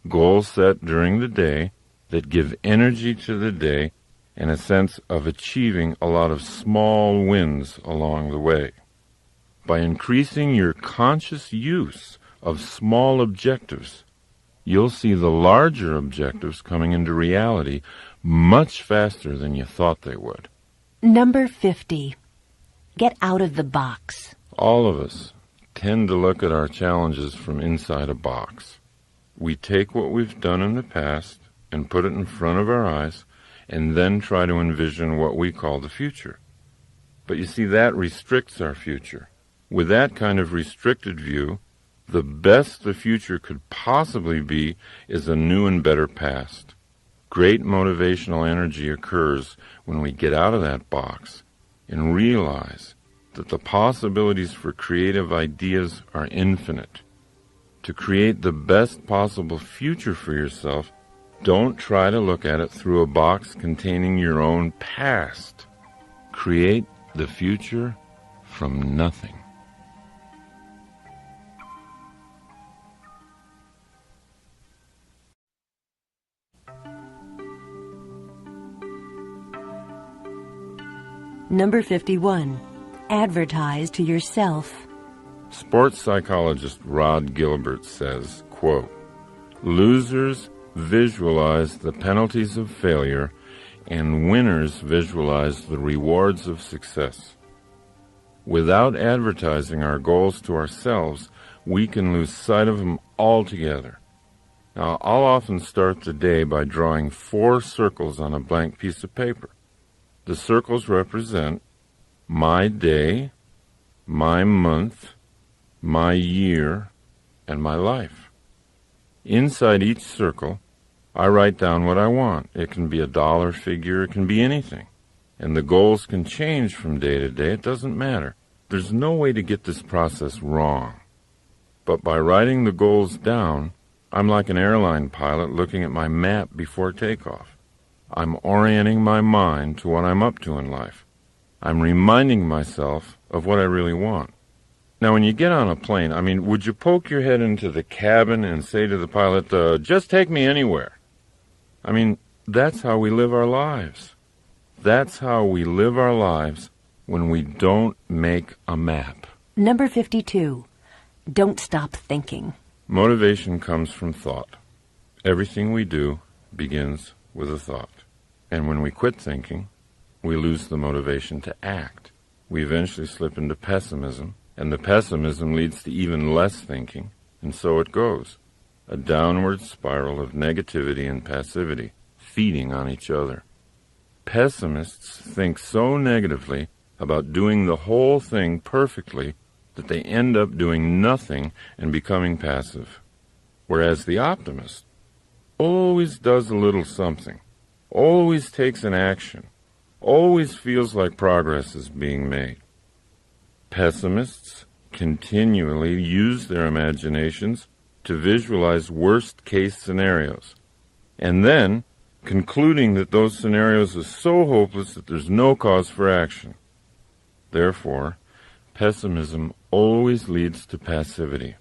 Goals set during the day that give energy to the day and a sense of achieving a lot of small wins along the way. By increasing your conscious use of small objectives, you'll see the larger objectives coming into reality much faster than you thought they would. Number 50. Get out of the box. All of us tend to look at our challenges from inside a box. We take what we've done in the past and put it in front of our eyes and then try to envision what we call the future. But you see, that restricts our future. With that kind of restricted view, the best the future could possibly be is a new and better past. Great motivational energy occurs when we get out of that box and realize that the possibilities for creative ideas are infinite. To create the best possible future for yourself, don't try to look at it through a box containing your own past. Create the future from nothing. Number 51. Advertise to yourself. Sports psychologist Rod Gilbert says, quote, "Losers visualize the penalties of failure, and winners visualize the rewards of success. Without advertising our goals to ourselves, we can lose sight of them altogether. Now, I'll often start the day by drawing 4 circles on a blank piece of paper. The circles represent my day, my month, my year, and my life. Inside each circle, I write down what I want. It can be a dollar figure, it can be anything. And the goals can change from day to day. It doesn't matter. There's no way to get this process wrong. But by writing the goals down, I'm like an airline pilot looking at my map before takeoff. I'm orienting my mind to what I'm up to in life. I'm reminding myself of what I really want. Now, when you get on a plane, would you poke your head into the cabin and say to the pilot, just take me anywhere? That's how we live our lives. That's how we live our lives when we don't make a map. Number 52. Don't stop thinking. Motivation comes from thought. Everything we do begins with a thought. And when we quit thinking, we lose the motivation to act. We eventually slip into pessimism, and the pessimism leads to even less thinking, and so it goes. A downward spiral of negativity and passivity, feeding on each other. Pessimists think so negatively about doing the whole thing perfectly that they end up doing nothing and becoming passive. Whereas the optimist always does a little something, always takes an action, always feels like progress is being made. Pessimists continually use their imaginations to visualize worst-case scenarios, and then concluding that those scenarios are so hopeless that there's no cause for action. Therefore, pessimism always leads to passivity.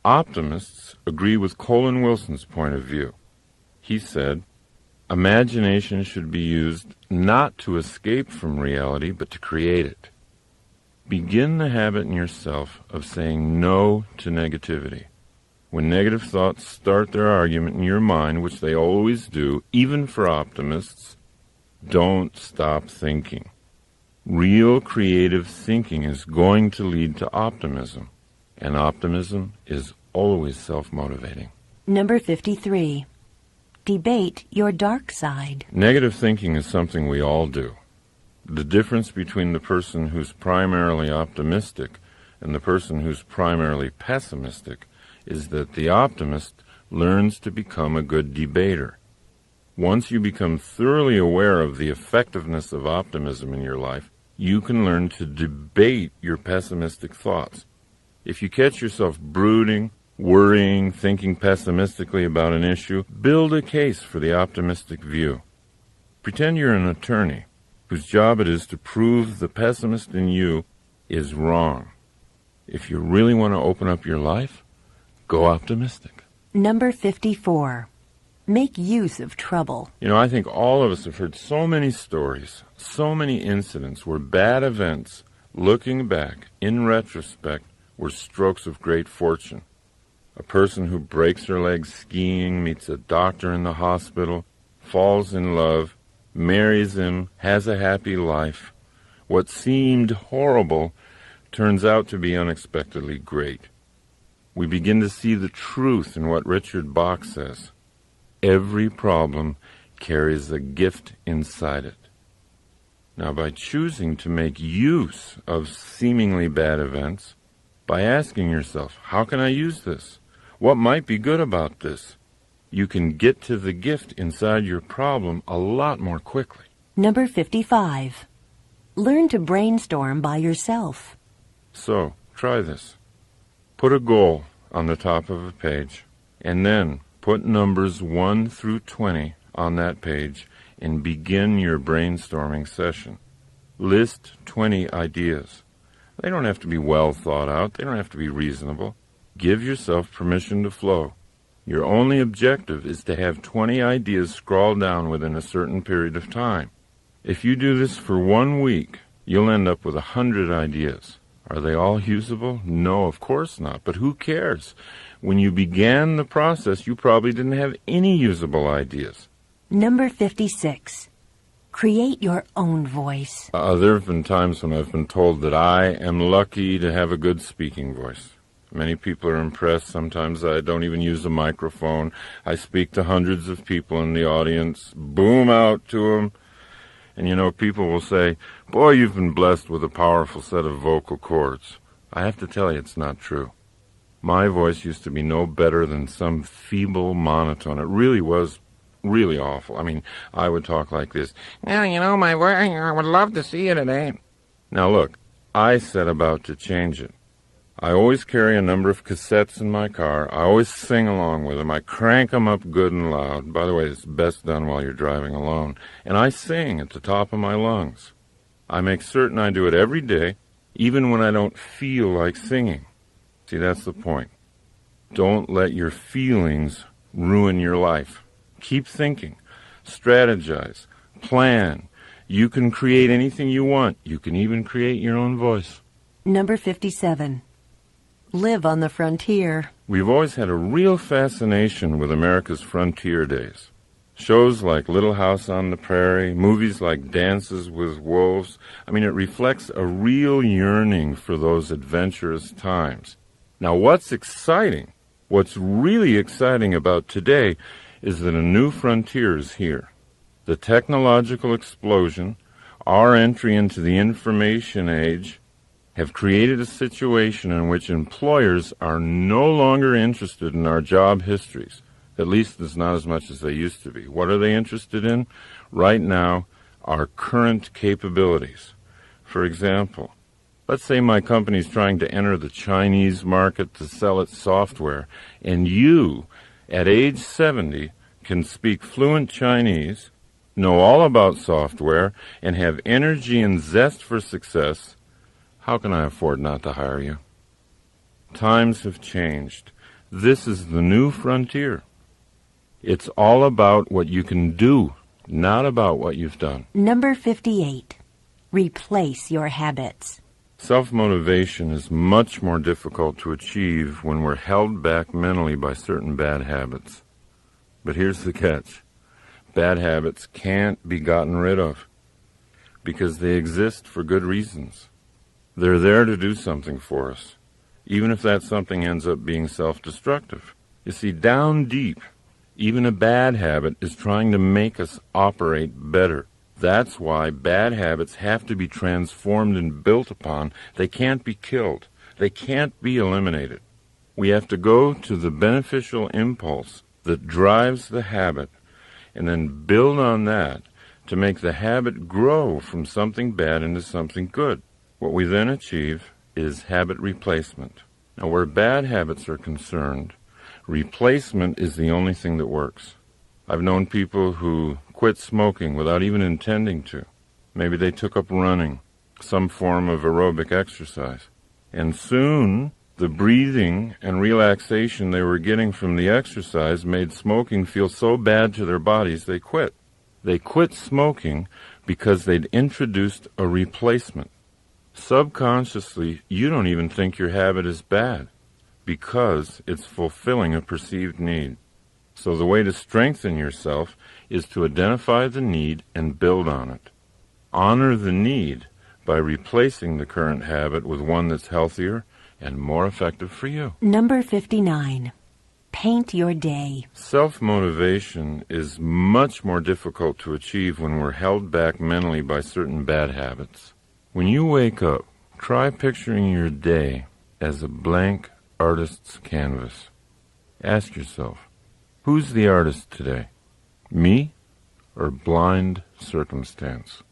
Optimists agree with Colin Wilson's point of view. He said, imagination should be used not to escape from reality, but to create it. Begin the habit in yourself of saying no to negativity. When negative thoughts start their argument in your mind, which they always do, even for optimists, don't stop thinking. Real creative thinking is going to lead to optimism, and optimism is always self-motivating. Number 53. Debate your dark side. Negative thinking is something we all do. The difference between the person who's primarily optimistic and the person who's primarily pessimistic is that the optimist learns to become a good debater. Once you become thoroughly aware of the effectiveness of optimism in your life, you can learn to debate your pessimistic thoughts. If you catch yourself brooding worrying, thinking pessimistically about an issue, build a case for the optimistic view. Pretend you're an attorney whose job it is to prove the pessimist in you is wrong. If you really want to open up your life, go optimistic. Number 54. Make use of trouble. You know, I think all of us have heard so many stories, so many incidents where bad events, looking back, in retrospect, were strokes of great fortune. A person who breaks her leg skiing, meets a doctor in the hospital, falls in love, marries him, has a happy life. What seemed horrible turns out to be unexpectedly great. We begin to see the truth in what Richard Bach says. Every problem carries a gift inside it. Now, by choosing to make use of seemingly bad events, by asking yourself, how can I use this? What might be good about this? You can get to the gift inside your problem a lot more quickly. Number 55. Learn to brainstorm by yourself. So, try this. Put a goal on the top of a page, and then put numbers 1 through 20 on that page and begin your brainstorming session. List 20 ideas. They don't have to be well thought out. They don't have to be reasonable. Give yourself permission to flow. Your only objective is to have 20 ideas scrawled down within a certain period of time. If you do this for 1 week, you'll end up with 100 ideas. Are they all usable? No, of course not. But who cares? When you began the process, you probably didn't have any usable ideas. Number 56. Create your own voice. There have been times when I've been told that I am lucky to have a good speaking voice. Many people are impressed. Sometimes I don't even use a microphone. I speak to hundreds of people in the audience, boom out to them. And you know, people will say, boy, you've been blessed with a powerful set of vocal cords. I have to tell you, it's not true. My voice used to be no better than some feeble monotone. It really was really awful. I mean, I would talk like this. Now, you know, my voice, I would love to see you today. Now, look, I set about to change it. I always carry a number of cassettes in my car. I always sing along with them. I crank them up good and loud. By the way, it's best done while you're driving alone. And I sing at the top of my lungs. I make certain I do it every day, even when I don't feel like singing. See, that's the point. Don't let your feelings ruin your life. Keep thinking. Strategize. Plan. You can create anything you want. You can even create your own voice. Number 57. Live on the frontier. We've always had a real fascination with America's frontier days. Shows like Little House on the Prairie, movies like Dances with Wolves. I mean, it reflects a real yearning for those adventurous times. Now, what's exciting, what's really exciting about today is that a new frontier is here. The technological explosion, our entry into the information age, have created a situation in which employers are no longer interested in our job histories. At least it's not as much as they used to be. What are they interested in? Right now, our current capabilities. For example, let's say my company's trying to enter the Chinese market to sell its software, and you, at age 70, can speak fluent Chinese, know all about software, and have energy and zest for success. How can I afford not to hire you? Times have changed. This is the new frontier. It's all about what you can do, not about what you've done. Number 58. Replace your habits. Self-motivation is much more difficult to achieve when we're held back mentally by certain bad habits. But here's the catch. Bad habits can't be gotten rid of because they exist for good reasons. They're there to do something for us, even if that something ends up being self-destructive. You see, down deep, even a bad habit is trying to make us operate better. That's why bad habits have to be transformed and built upon. They can't be killed. They can't be eliminated. We have to go to the beneficial impulse that drives the habit and then build on that to make the habit grow from something bad into something good. What we then achieve is habit replacement. Now, where bad habits are concerned, replacement is the only thing that works. I've known people who quit smoking without even intending to. Maybe they took up running, some form of aerobic exercise. And soon, the breathing and relaxation they were getting from the exercise made smoking feel so bad to their bodies they quit. They quit smoking because they'd introduced a replacement. Subconsciously, you don't even think your habit is bad because it's fulfilling a perceived need. So the way to strengthen yourself is to identify the need and build on it. Honor the need by replacing the current habit with one that's healthier and more effective for you. Number 59. Paint your day. Self-motivation is much more difficult to achieve when we're held back mentally by certain bad habits. When you wake up, try picturing your day as a blank artist's canvas. Ask yourself, who's the artist today? Me or blind circumstance?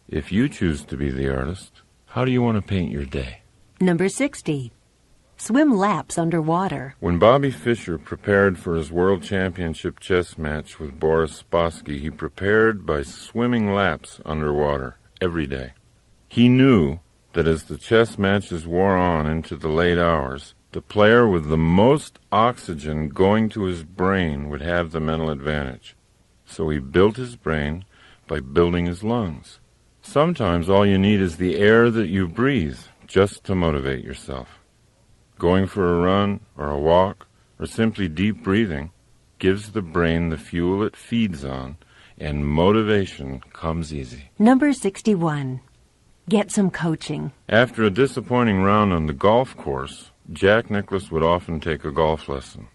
If you choose to be the artist, how do you want to paint your day? Number 60. Swim laps underwater. When Bobby Fischer prepared for his World Championship chess match with Boris Spassky, he prepared by swimming laps underwater every day. He knew that as the chess matches wore on into the late hours, the player with the most oxygen going to his brain would have the mental advantage. So he built his brain by building his lungs. Sometimes all you need is the air that you breathe just to motivate yourself. Going for a run or a walk or simply deep breathing gives the brain the fuel it feeds on, and motivation comes easy. Number 61. Get some coaching. After a disappointing round on the golf course, Jack Nicklaus would often take a golf lesson.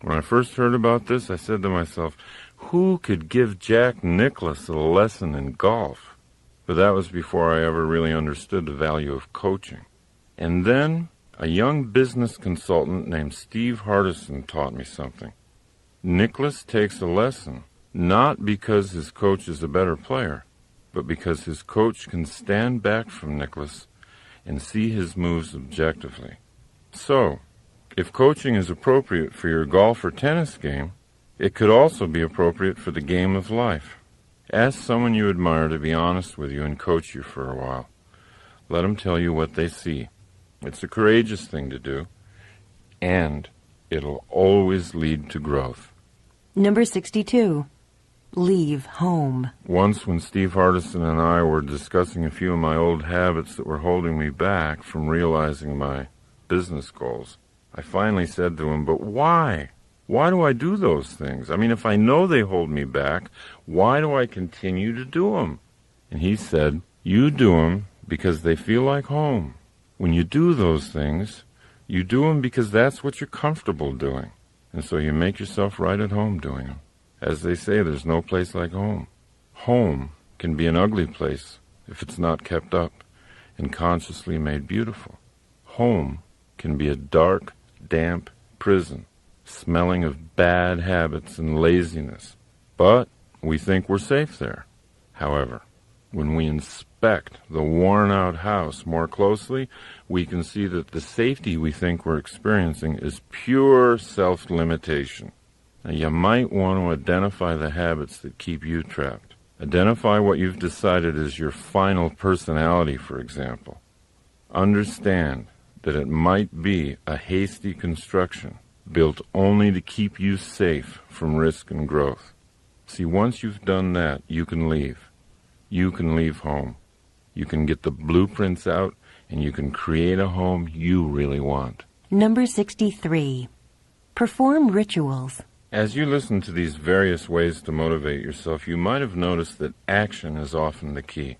When I first heard about this, I said to myself, who could give Jack Nicklaus a lesson in golf? But that was before I ever really understood the value of coaching. And then a young business consultant named Steve Hardison taught me something. Nicklaus takes a lesson not because his coach is a better player, but because his coach can stand back from Nicklaus and see his moves objectively. So, if coaching is appropriate for your golf or tennis game, it could also be appropriate for the game of life. Ask someone you admire to be honest with you and coach you for a while. Let them tell you what they see. It's a courageous thing to do, and it'll always lead to growth. Number 62. Leave home. Once when Steve Hardison and I were discussing a few of my old habits that were holding me back from realizing my business goals, I finally said to him, but why? Why do I do those things? I mean, if I know they hold me back, why do I continue to do them? And he said, you do them because they feel like home. When you do those things, you do them because that's what you're comfortable doing. And so you make yourself right at home doing them. As they say, there's no place like home. Home can be an ugly place if it's not kept up and consciously made beautiful. Home can be a dark, damp prison, smelling of bad habits and laziness. But we think we're safe there. However, when we inspect the worn-out house more closely, we can see that the safety we think we're experiencing is pure self-limitation. Now, you might want to identify the habits that keep you trapped. Identify what you've decided is your final personality, for example. Understand that it might be a hasty construction built only to keep you safe from risk and growth. See, once you've done that, you can leave. You can leave home. You can get the blueprints out, and you can create a home you really want. Number 63. Perform rituals. As you listen to these various ways to motivate yourself, you might have noticed that action is often the key.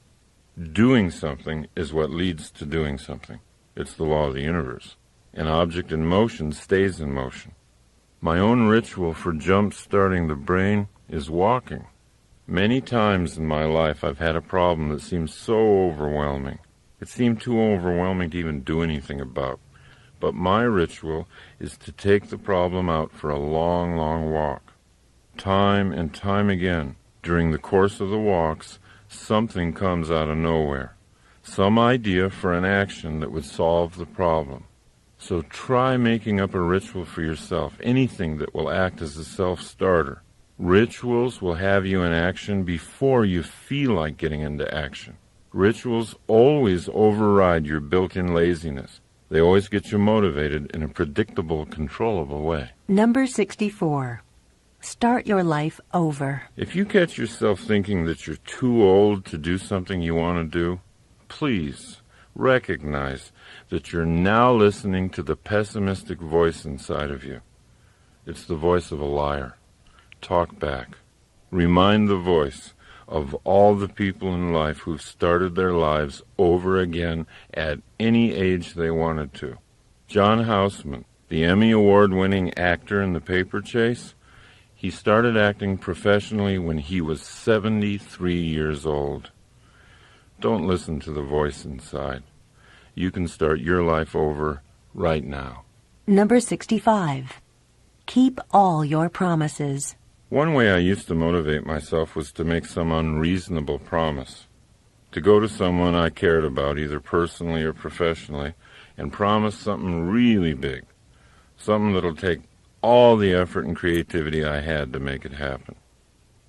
Doing something is what leads to doing something. It's the law of the universe. An object in motion stays in motion. My own ritual for jump-starting the brain is walking. Many times in my life I've had a problem that seemed so overwhelming. It seemed too overwhelming to even do anything about. But my ritual is to take the problem out for a long, long walk. Time and time again, during the course of the walks, something comes out of nowhere. Some idea for an action that would solve the problem. So try making up a ritual for yourself, anything that will act as a self-starter. Rituals will have you in action before you feel like getting into action. Rituals always override your built-in laziness. They always get you motivated in a predictable, controllable way. Number 64. Start your life over. If you catch yourself thinking that you're too old to do something you want to do, please recognize that you're now listening to the pessimistic voice inside of you. It's the voice of a liar. Talk back. Remind the voice of all the people in life who've started their lives over again at any age they wanted to. John Houseman, the Emmy Award-winning actor in The Paper Chase, he started acting professionally when he was 73 years old. Don't listen to the voice inside. You can start your life over right now. Number 65. Keep all your promises. One way I used to motivate myself was to make some unreasonable promise. To go to someone I cared about, either personally or professionally, and promise something really big. Something that'll take all the effort and creativity I had to make it happen.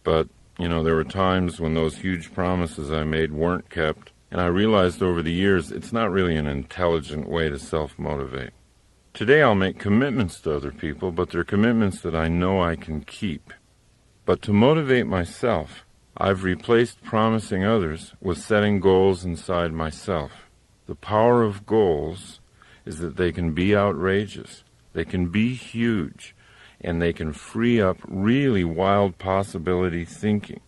But, there were times when those huge promises I made weren't kept, and I realized over the years it's not really an intelligent way to self-motivate. Today I'll make commitments to other people, but they're commitments that I know I can keep. But to motivate myself, I've replaced promising others with setting goals inside myself. The power of goals is that they can be outrageous, they can be huge, and they can free up really wild possibility thinking.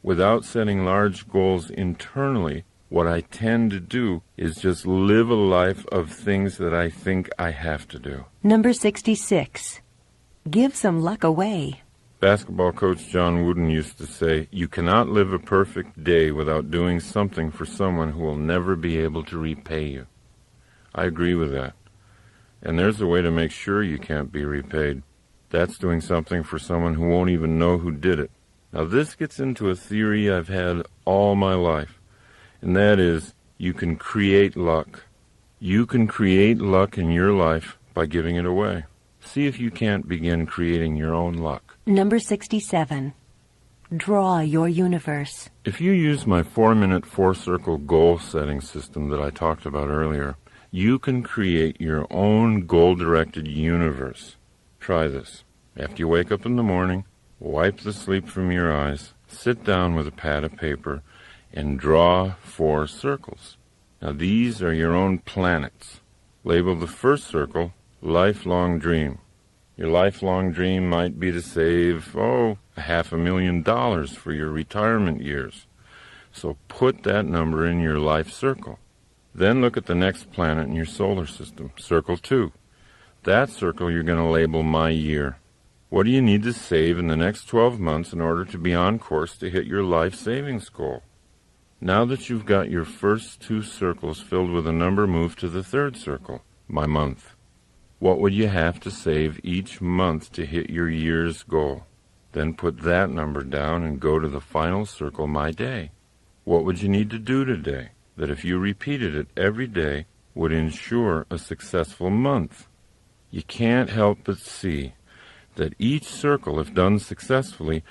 Without setting large goals internally, what I tend to do is just live a life of things that I think I have to do. Number 66. Give some luck away. Basketball coach John Wooden used to say, "You cannot live a perfect day without doing something for someone who will never be able to repay you." I agree with that. And there's a way to make sure you can't be repaid. That's doing something for someone who won't even know who did it. Now this gets into a theory I've had all my life, and that is you can create luck. You can create luck in your life by giving it away. See if you can't begin creating your own luck. Number 67. Draw your universe. If you use my 4-minute 4-circle goal-setting system that I talked about earlier, you can create your own goal-directed universe. Try this. After you wake up in the morning, wipe the sleep from your eyes, sit down with a pad of paper, and draw 4 circles. Now these are your own planets. Label the first circle, lifelong dream. Your lifelong dream might be to save, $500,000 for your retirement years. So put that number in your life circle. Then look at the next planet in your solar system, circle 2. That circle you're going to label my year. What do you need to save in the next 12 months in order to be on course to hit your life savings goal? Now that you've got your first 2 circles filled with a number, move to the third circle, my month. What would you have to save each month to hit your year's goal? Then put that number down and go to the final circle, my day. What would you need to do today that if you repeated it every day would ensure a successful month? You can't help but see that each circle, if done successfully,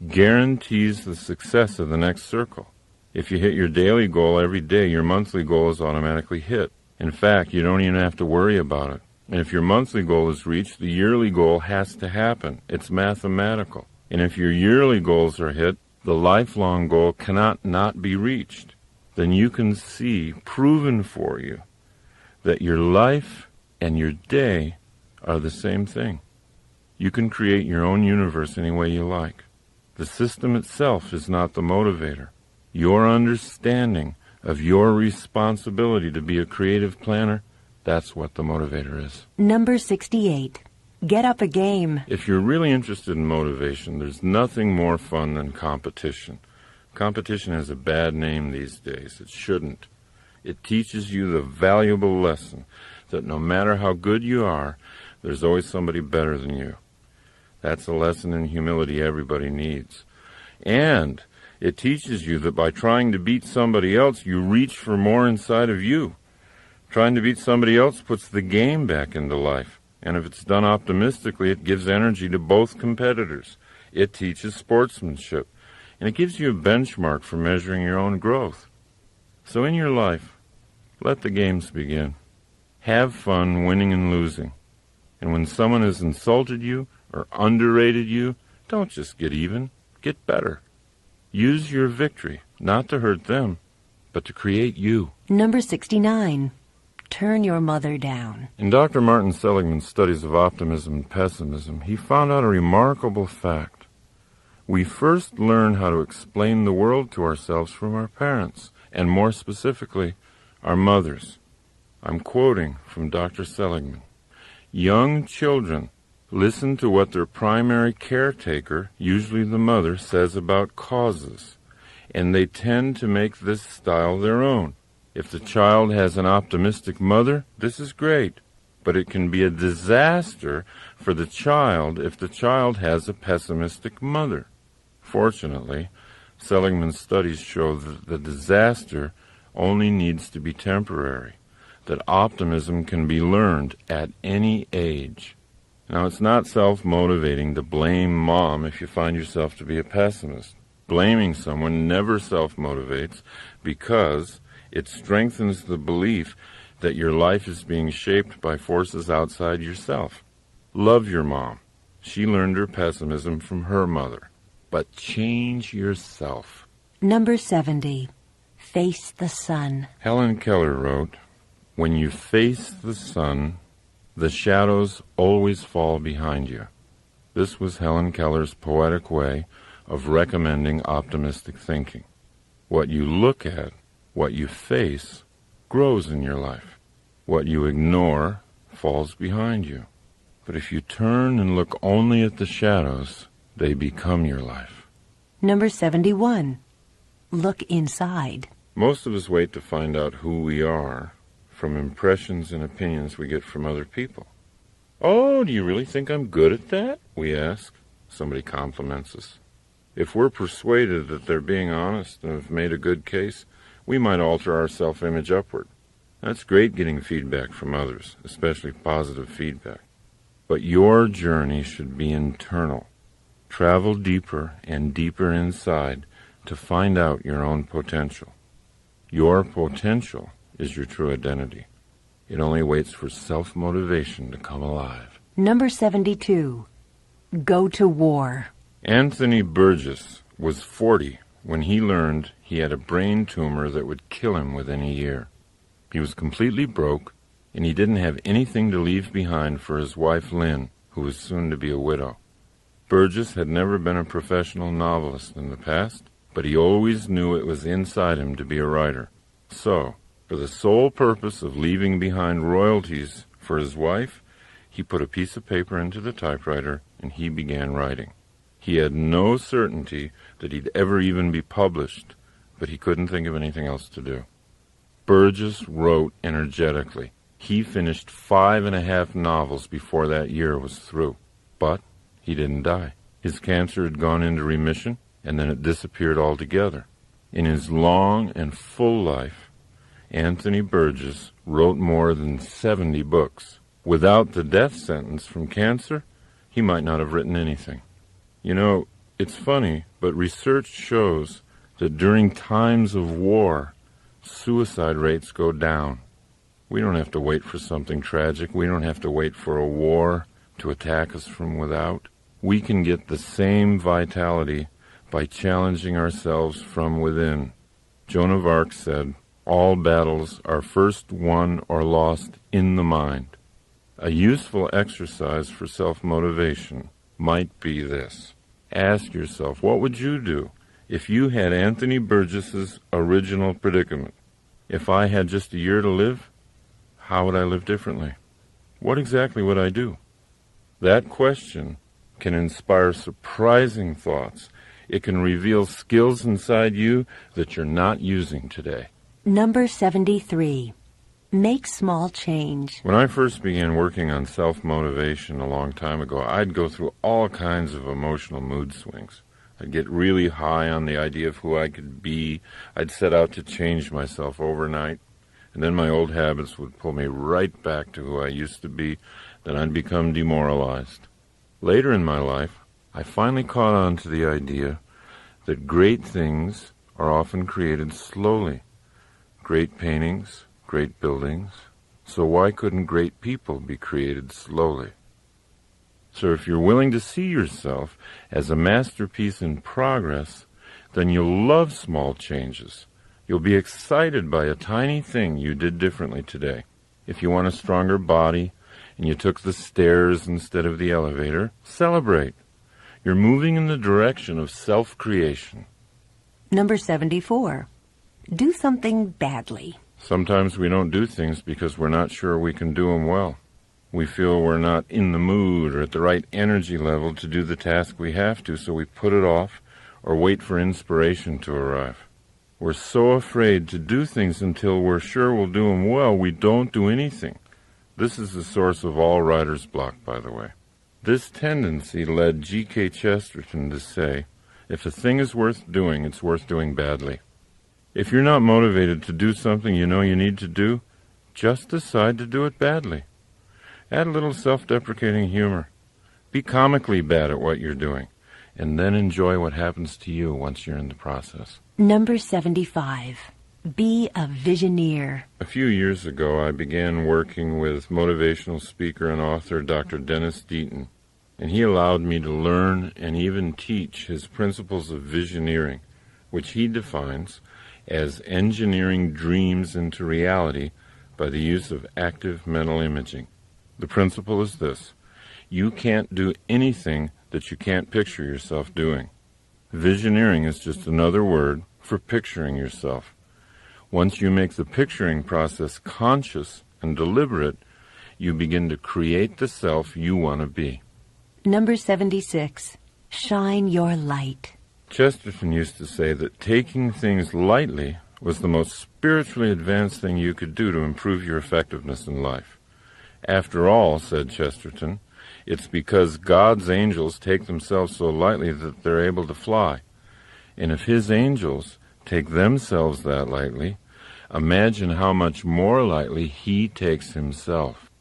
guarantees the success of the next circle. If you hit your daily goal every day, your monthly goal is automatically hit. In fact, you don't even have to worry about it. And if your monthly goal is reached, the yearly goal has to happen. It's mathematical. And if your yearly goals are hit, the lifelong goal cannot not be reached. Then you can see, proven for you, that your life and your day are the same thing. You can create your own universe any way you like. The system itself is not the motivator. Your understanding of your responsibility to be a creative planner, that's what the motivator is. Number 68. Get up a game. If you're really interested in motivation, there's nothing more fun than competition. Competition has a bad name these days. It shouldn't. It teaches you the valuable lesson that no matter how good you are, there's always somebody better than you. That's a lesson in humility everybody needs. And it teaches you that by trying to beat somebody else, you reach for more inside of you. Trying to beat somebody else puts the game back into life, and if it's done optimistically, it gives energy to both competitors. It teaches sportsmanship, and it gives you a benchmark for measuring your own growth. So in your life, let the games begin. Have fun winning and losing. And when someone has insulted you or underrated you, don't just get even, get better. Use your victory, not to hurt them, but to create you. Number 69. Turn your mother down. In Dr. Martin Seligman's studies of optimism and pessimism, he found out a remarkable fact. We first learn how to explain the world to ourselves from our parents, and more specifically, our mothers. I'm quoting from Dr. Seligman. Young children listen to what their primary caretaker, usually the mother, says about causes, and they tend to make this style their own. If the child has an optimistic mother, this is great, but it can be a disaster for the child if the child has a pessimistic mother. Fortunately, Seligman's studies show that the disaster only needs to be temporary, that optimism can be learned at any age. Now, it's not self-motivating to blame mom if you find yourself to be a pessimist. Blaming someone never self-motivates because it strengthens the belief that your life is being shaped by forces outside yourself. Love your mom. She learned her pessimism from her mother. But change yourself. Number 70. Face the sun. Helen Keller wrote, "When you face the sun, the shadows always fall behind you." This was Helen Keller's poetic way of recommending optimistic thinking. What you look at, what you face, grows in your life. What you ignore falls behind you. But if you turn and look only at the shadows, they become your life. Number 71. Look inside. Most of us wait to find out who we are from impressions and opinions we get from other people. "Oh, do you really think I'm good at that?" we ask. Somebody compliments us. If we're persuaded that they're being honest and have made a good case, we might alter our self-image upward. That's great getting feedback from others, especially positive feedback. But your journey should be internal. Travel deeper and deeper inside to find out your own potential. Your potential is your true identity. It only waits for self-motivation to come alive. Number 72. Go to war. Anthony Burgess was 40 when he learned he had a brain tumor that would kill him within a year. He was completely broke, and he didn't have anything to leave behind for his wife Lynn, who was soon to be a widow. Burgess had never been a professional novelist in the past, but he always knew it was inside him to be a writer. So, for the sole purpose of leaving behind royalties for his wife, he put a piece of paper into the typewriter and he began writing. He had no certainty that he'd ever even be published, but he couldn't think of anything else to do. Burgess wrote energetically. He finished 5.5 novels before that year was through. But he didn't die. His cancer had gone into remission, and then it disappeared altogether. In his long and full life, Anthony Burgess wrote more than 70 books. Without the death sentence from cancer, he might not have written anything. You know, it's funny, but research shows that during times of war, suicide rates go down. We don't have to wait for something tragic. We don't have to wait for a war to attack us from without. We can get the same vitality by challenging ourselves from within. Joan of Arc said, "All battles are first won or lost in the mind." A useful exercise for self-motivation might be this. Ask yourself, what would you do if you had Anthony Burgess's original predicament? If I had just a year to live, how would I live differently? What exactly would I do? That question can inspire surprising thoughts. It can reveal skills inside you that you're not using today. Number 73. Make small change. When I first began working on self-motivation a long time ago, I'd go through all kinds of emotional mood swings. I'd get really high on the idea of who I could be. I'd set out to change myself overnight. and then my old habits would pull me right back to who I used to be. Then I'd become demoralized. Later in my life, I finally caught on to the idea that great things are often created slowly. Great paintings, great buildings. So why couldn't great people be created slowly? So if you're willing to see yourself as a masterpiece in progress, then you'll love small changes. You'll be excited by a tiny thing you did differently today. If you want a stronger body and you took the stairs instead of the elevator, celebrate. You're moving in the direction of self-creation. Number 74. Do something badly. Sometimes we don't do things because we're not sure we can do them well. We feel we're not in the mood or at the right energy level to do the task we have to, so we put it off or wait for inspiration to arrive. We're so afraid to do things until we're sure we'll do them well, we don't do anything. This is the source of all writer's block, by the way. This tendency led G.K. Chesterton to say, if a thing is worth doing, it's worth doing badly. If you're not motivated to do something you know you need to do, just decide to do it badly. Add a little self-deprecating humor. Be comically bad at what you're doing, and then enjoy what happens to you once you're in the process. Number 75. Be a visioneer. A few years ago, I began working with motivational speaker and author Dr. Dennis Deaton, and he allowed me to learn and even teach his principles of visioneering, which he defines as engineering dreams into reality by the use of active mental imaging. The principle is this: you can't do anything that you can't picture yourself doing. Visioneering is just another word for picturing yourself. Once you make the picturing process conscious and deliberate, you begin to create the self you want to be. Number 76. Shine your light. Chesterton used to say that taking things lightly was the most spiritually advanced thing you could do to improve your effectiveness in life. After all, said Chesterton, it's because God's angels take themselves so lightly that they're able to fly. And if his angels take themselves that lightly, imagine how much more lightly he takes himself.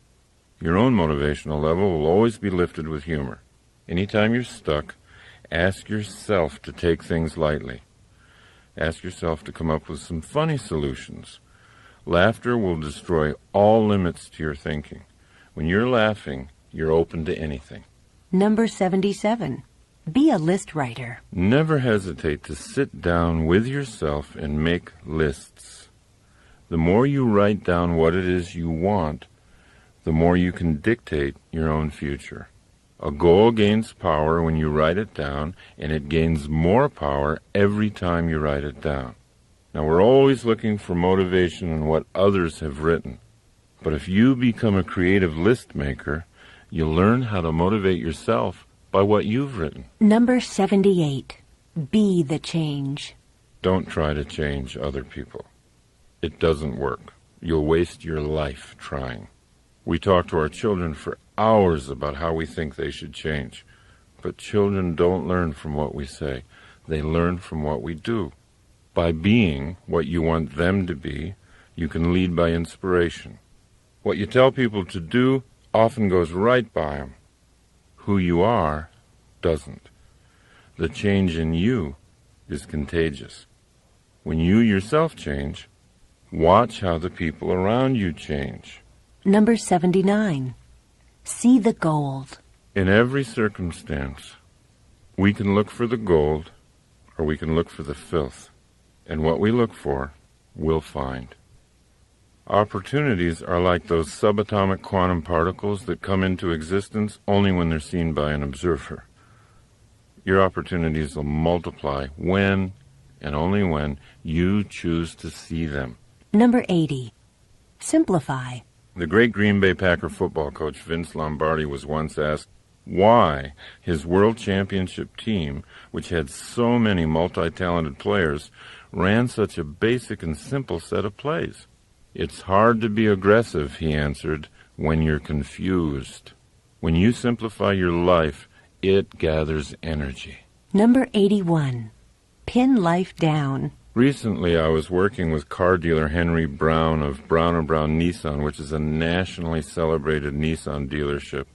Your own motivational level will always be lifted with humor. Anytime you're stuck, ask yourself to take things lightly. Ask yourself to come up with some funny solutions. Laughter will destroy all limits to your thinking. When you're laughing, you're open to anything. Number 77. Be a list writer. Never hesitate to sit down with yourself and make lists. The more you write down what it is you want, the more you can dictate your own future. A goal gains power when you write it down, and it gains more power every time you write it down. Now, we're always looking for motivation in what others have written. But if you become a creative list maker, you'll learn how to motivate yourself by what you've written. Number 78. Be the change. Don't try to change other people. It doesn't work. You'll waste your life trying. We talk to our children for hours about how we think they should change. But children don't learn from what we say. They learn from what we do. By being what you want them to be, you can lead by inspiration. What you tell people to do often goes right by them. Who you are doesn't. The change in you is contagious. When you yourself change, watch how the people around you change. Number 79. See the gold. In every circumstance, we can look for the gold or we can look for the filth. And what we look for, we'll find. Opportunities are like those subatomic quantum particles that come into existence only when they're seen by an observer. Your opportunities will multiply when, and only when, you choose to see them. Number 80. Simplify. The great Green Bay Packer football coach Vince Lombardi was once asked why his world championship team, which had so many multi-talented players, ran such a basic and simple set of plays. It's hard to be aggressive, he answered, when you're confused. When you simplify your life, it gathers energy. Number 81. Pin life down. Recently, I was working with car dealer Henry Brown of Brown & Brown Nissan, which is a nationally celebrated Nissan dealership,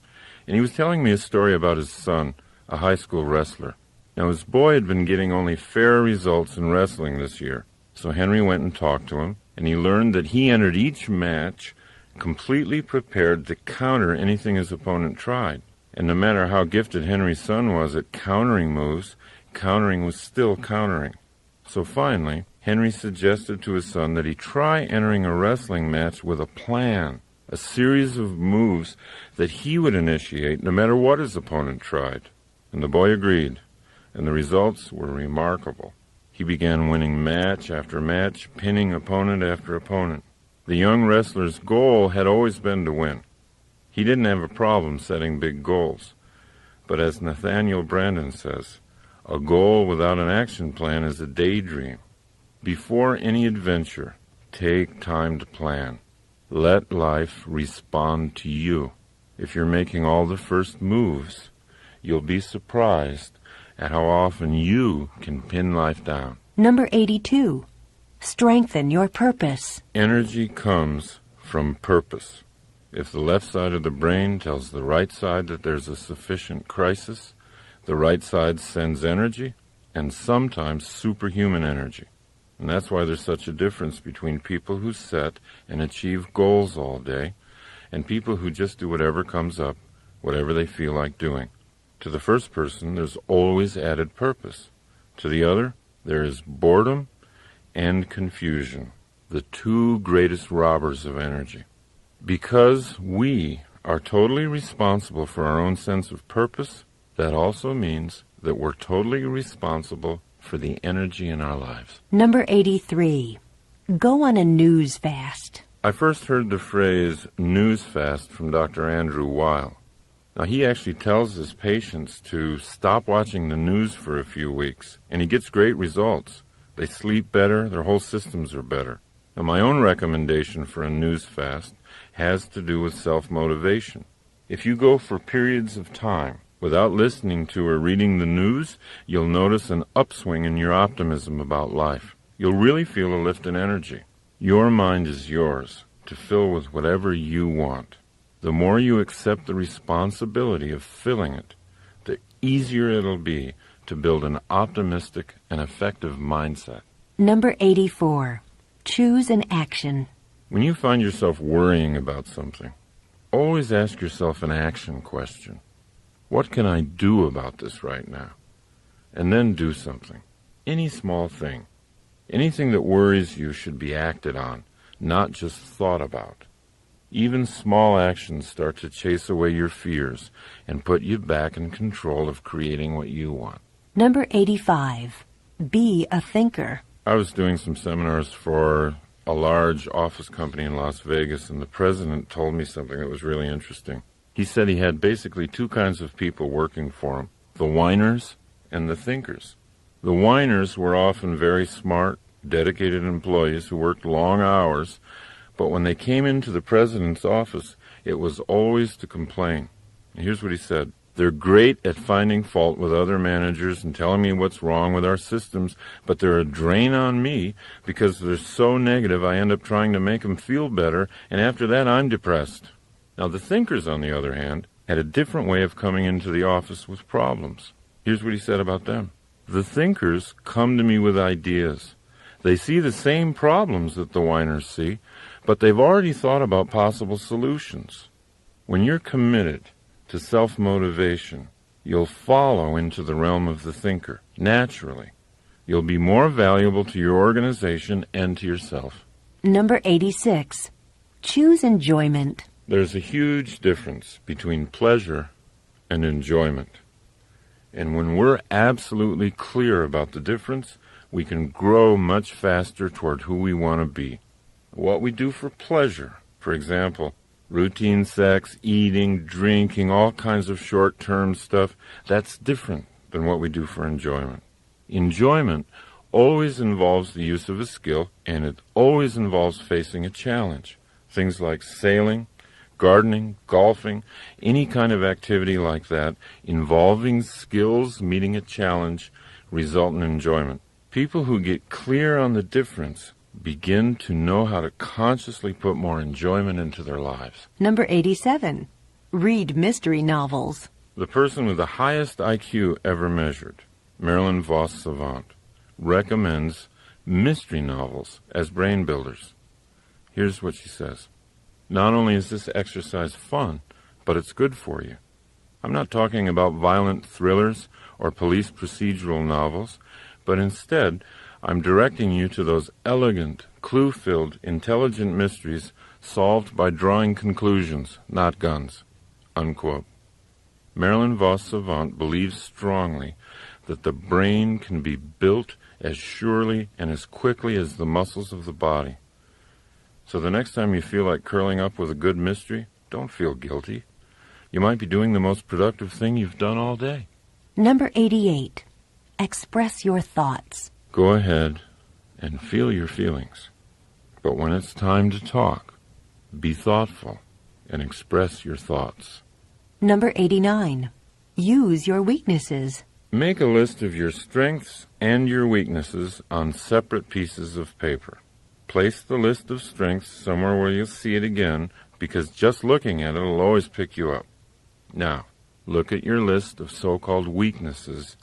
and he was telling me a story about his son, a high school wrestler. Now, his boy had been getting only fair results in wrestling this year, so Henry went and talked to him, and he learned that he entered each match completely prepared to counter anything his opponent tried. And no matter how gifted Henry's son was at countering moves, countering was still countering. So finally, Henry suggested to his son that he try entering a wrestling match with a plan, a series of moves that he would initiate no matter what his opponent tried. And the boy agreed, and the results were remarkable. He began winning match after match, pinning opponent after opponent. The young wrestler's goal had always been to win. He didn't have a problem setting big goals. But as Nathaniel Brandon says, a goal without an action plan is a daydream. Before any adventure, take time to plan. Let life respond to you. If you're making all the first moves, you'll be surprised at how often you can pin life down. Number 82. Strengthen your purpose. Energy comes from purpose. If the left side of the brain tells the right side that there's a sufficient crisis, the right side sends energy, and sometimes superhuman energy. And that's why there's such a difference between people who set and achieve goals all day and people who just do whatever comes up, whatever they feel like doing. To the first person, there's always added purpose. To the other, there is boredom and confusion, the two greatest robbers of energy. Because we are totally responsible for our own sense of purpose, that also means that we're totally responsible for the energy in our lives. Number 83. Go on a news fast. I first heard the phrase news fast from Dr. Andrew Weil. Now, he actually tells his patients to stop watching the news for a few weeks, and he gets great results. They sleep better, their whole systems are better. Now, my own recommendation for a news fast has to do with self-motivation. If you go for periods of time without listening to or reading the news, you'll notice an upswing in your optimism about life. You'll really feel a lift in energy. Your mind is yours to fill with whatever you want. The more you accept the responsibility of filling it, the easier it'll be to build an optimistic and effective mindset. Number 84. Choose an action. When you find yourself worrying about something, always ask yourself an action question. What can I do about this right now? And then do something. Any small thing. Anything that worries you should be acted on, not just thought about. Even small actions start to chase away your fears and put you back in control of creating what you want. Number 85. Be a thinker. I was doing some seminars for a large office company in Las Vegas, and the president told me something that was really interesting. He said he had basically two kinds of people working for him, the whiners and the thinkers. The whiners were often very smart, dedicated employees who worked long hours, but when they came into the president's office, it was always to complain. And here's what he said. They're great at finding fault with other managers and telling me what's wrong with our systems, but they're a drain on me because they're so negative I end up trying to make them feel better, and after that I'm depressed. Now the thinkers, on the other hand, had a different way of coming into the office with problems. Here's what he said about them. The thinkers come to me with ideas. They see the same problems that the whiners see, but they've already thought about possible solutions. When you're committed to self-motivation, you'll follow into the realm of the thinker, naturally. You'll be more valuable to your organization and to yourself. Number 86. Choose enjoyment. There's a huge difference between pleasure and enjoyment. And when we're absolutely clear about the difference, we can grow much faster toward who we want to be. What we do for pleasure, for example, routine sex, eating, drinking, all kinds of short-term stuff, that's different than what we do for enjoyment. Enjoyment always involves the use of a skill, and it always involves facing a challenge. Things like sailing, gardening, golfing, any kind of activity like that involving skills meeting a challenge result in enjoyment. People who get clear on the difference begin to know how to consciously put more enjoyment into their lives. Number 87. Read mystery novels. The person with the highest IQ ever measured, Marilyn Vos Savant, recommends mystery novels as brain builders. Here's what she says. Not only is this exercise fun, but it's good for you. I'm not talking about violent thrillers or police procedural novels, but instead I'm directing you to those elegant, clue-filled, intelligent mysteries solved by drawing conclusions, not guns. Unquote. Marilyn Vos Savant believes strongly that the brain can be built as surely and as quickly as the muscles of the body. So the next time you feel like curling up with a good mystery, don't feel guilty. You might be doing the most productive thing you've done all day. Number 88. Express your thoughts. Go ahead and feel your feelings. But when it's time to talk, be thoughtful and express your thoughts. Number 89. Use your weaknesses. Make a list of your strengths and your weaknesses on separate pieces of paper. Place the list of strengths somewhere where you'll see it again, because just looking at it will always pick you up. Now, look at your list of so-called weaknesses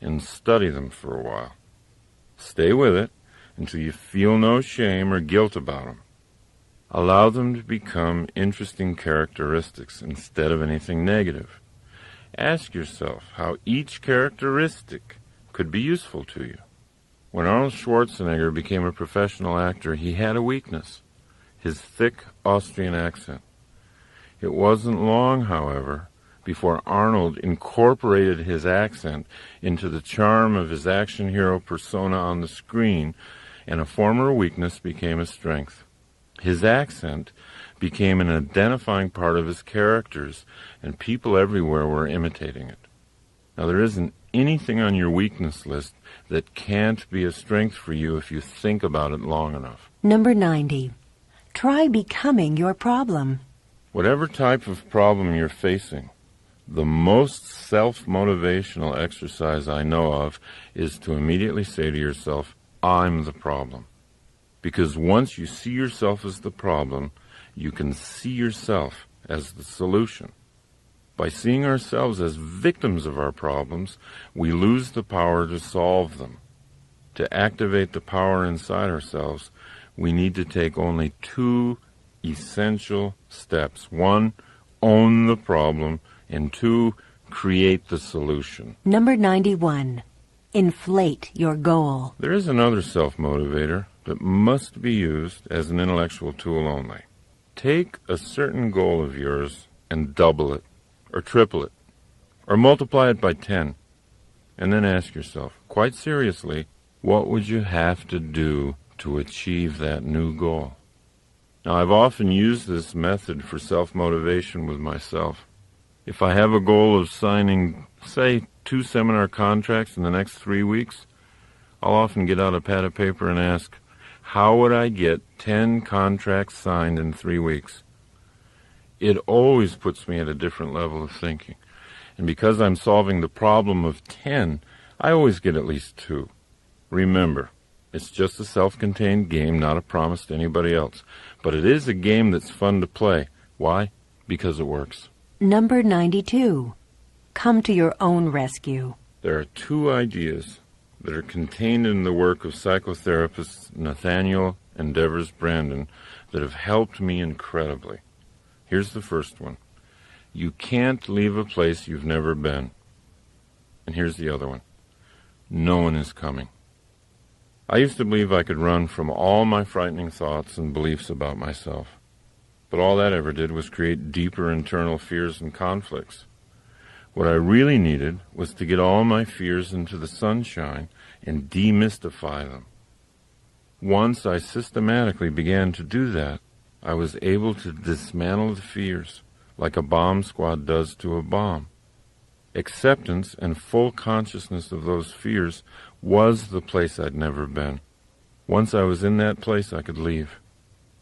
and study them for a while. Stay with it until you feel no shame or guilt about them. Allow them to become interesting characteristics instead of anything negative. Ask yourself how each characteristic could be useful to you. When Arnold Schwarzenegger became a professional actor, he had a weakness, his thick Austrian accent. It wasn't long, however, before Arnold incorporated his accent into the charm of his action hero persona on the screen, and a former weakness became a strength. His accent became an identifying part of his characters, and people everywhere were imitating it. Now, there isn't anything on your weakness list that can't be a strength for you if you think about it long enough. Number 90. Try becoming your problem. Whatever type of problem you're facing, the most self-motivational exercise I know of is to immediately say to yourself, I'm the problem. Because once you see yourself as the problem, you can see yourself as the solution. By seeing ourselves as victims of our problems, we lose the power to solve them. To activate the power inside ourselves, we need to take only two essential steps. One, own the problem, and two, create the solution. Number 91. Inflate your goal. There is another self-motivator that must be used as an intellectual tool only. Take a certain goal of yours and double it, or triple it, or multiply it by 10, and then ask yourself, quite seriously, what would you have to do to achieve that new goal? Now, I've often used this method for self-motivation with myself. If I have a goal of signing, say, 2 seminar contracts in the next 3 weeks, I'll often get out a pad of paper and ask, how would I get 10 contracts signed in 3 weeks? It always puts me at a different level of thinking. And because I'm solving the problem of 10, I always get at least 2. Remember, it's just a self-contained game, not a promise to anybody else. But it is a game that's fun to play. Why? Because it works. Number 92. Come to your own rescue. There are 2 ideas that are contained in the work of psychotherapists Nathaniel and Devers Brandon that have helped me incredibly. Here's the first one. You can't leave a place you've never been. And here's the other one. No one is coming. I used to believe I could run from all my frightening thoughts and beliefs about myself. But all that ever did was create deeper internal fears and conflicts. What I really needed was to get all my fears into the sunshine and demystify them. Once I systematically began to do that, I was able to dismantle the fears like a bomb squad does to a bomb. Acceptance and full consciousness of those fears was the place I'd never been. Once I was in that place, I could leave.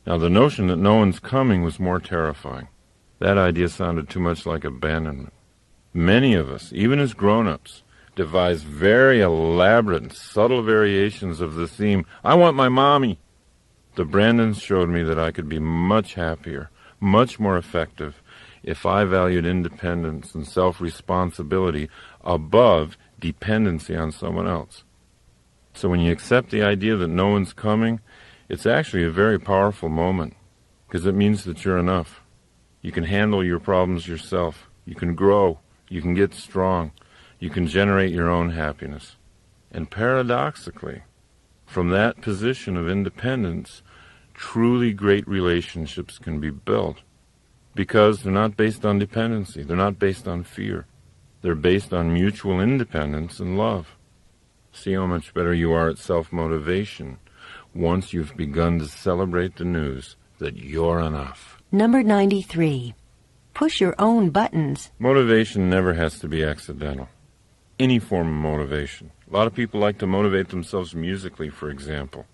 Now, the notion that no one's coming was more terrifying. That idea sounded too much like abandonment. Many of us, even as grown-ups, devise very elaborate and subtle variations of the theme, "I want my mommy." The Brandons showed me that I could be much happier, much more effective, if I valued independence and self-responsibility above dependency on someone else. So when you accept the idea that no one's coming, it's actually a very powerful moment, because it means that you're enough. You can handle your problems yourself. You can grow. You can get strong. You can generate your own happiness. And paradoxically, from that position of independence, truly great relationships can be built, because they're not based on dependency. They're not based on fear. They're based on mutual independence and love. See how much better you are at self-motivation once you've begun to celebrate the news that you're enough. Number 93. Push your own buttons. Motivation never has to be accidental. Any form of motivation. A lot of people like to motivate themselves musically, for example.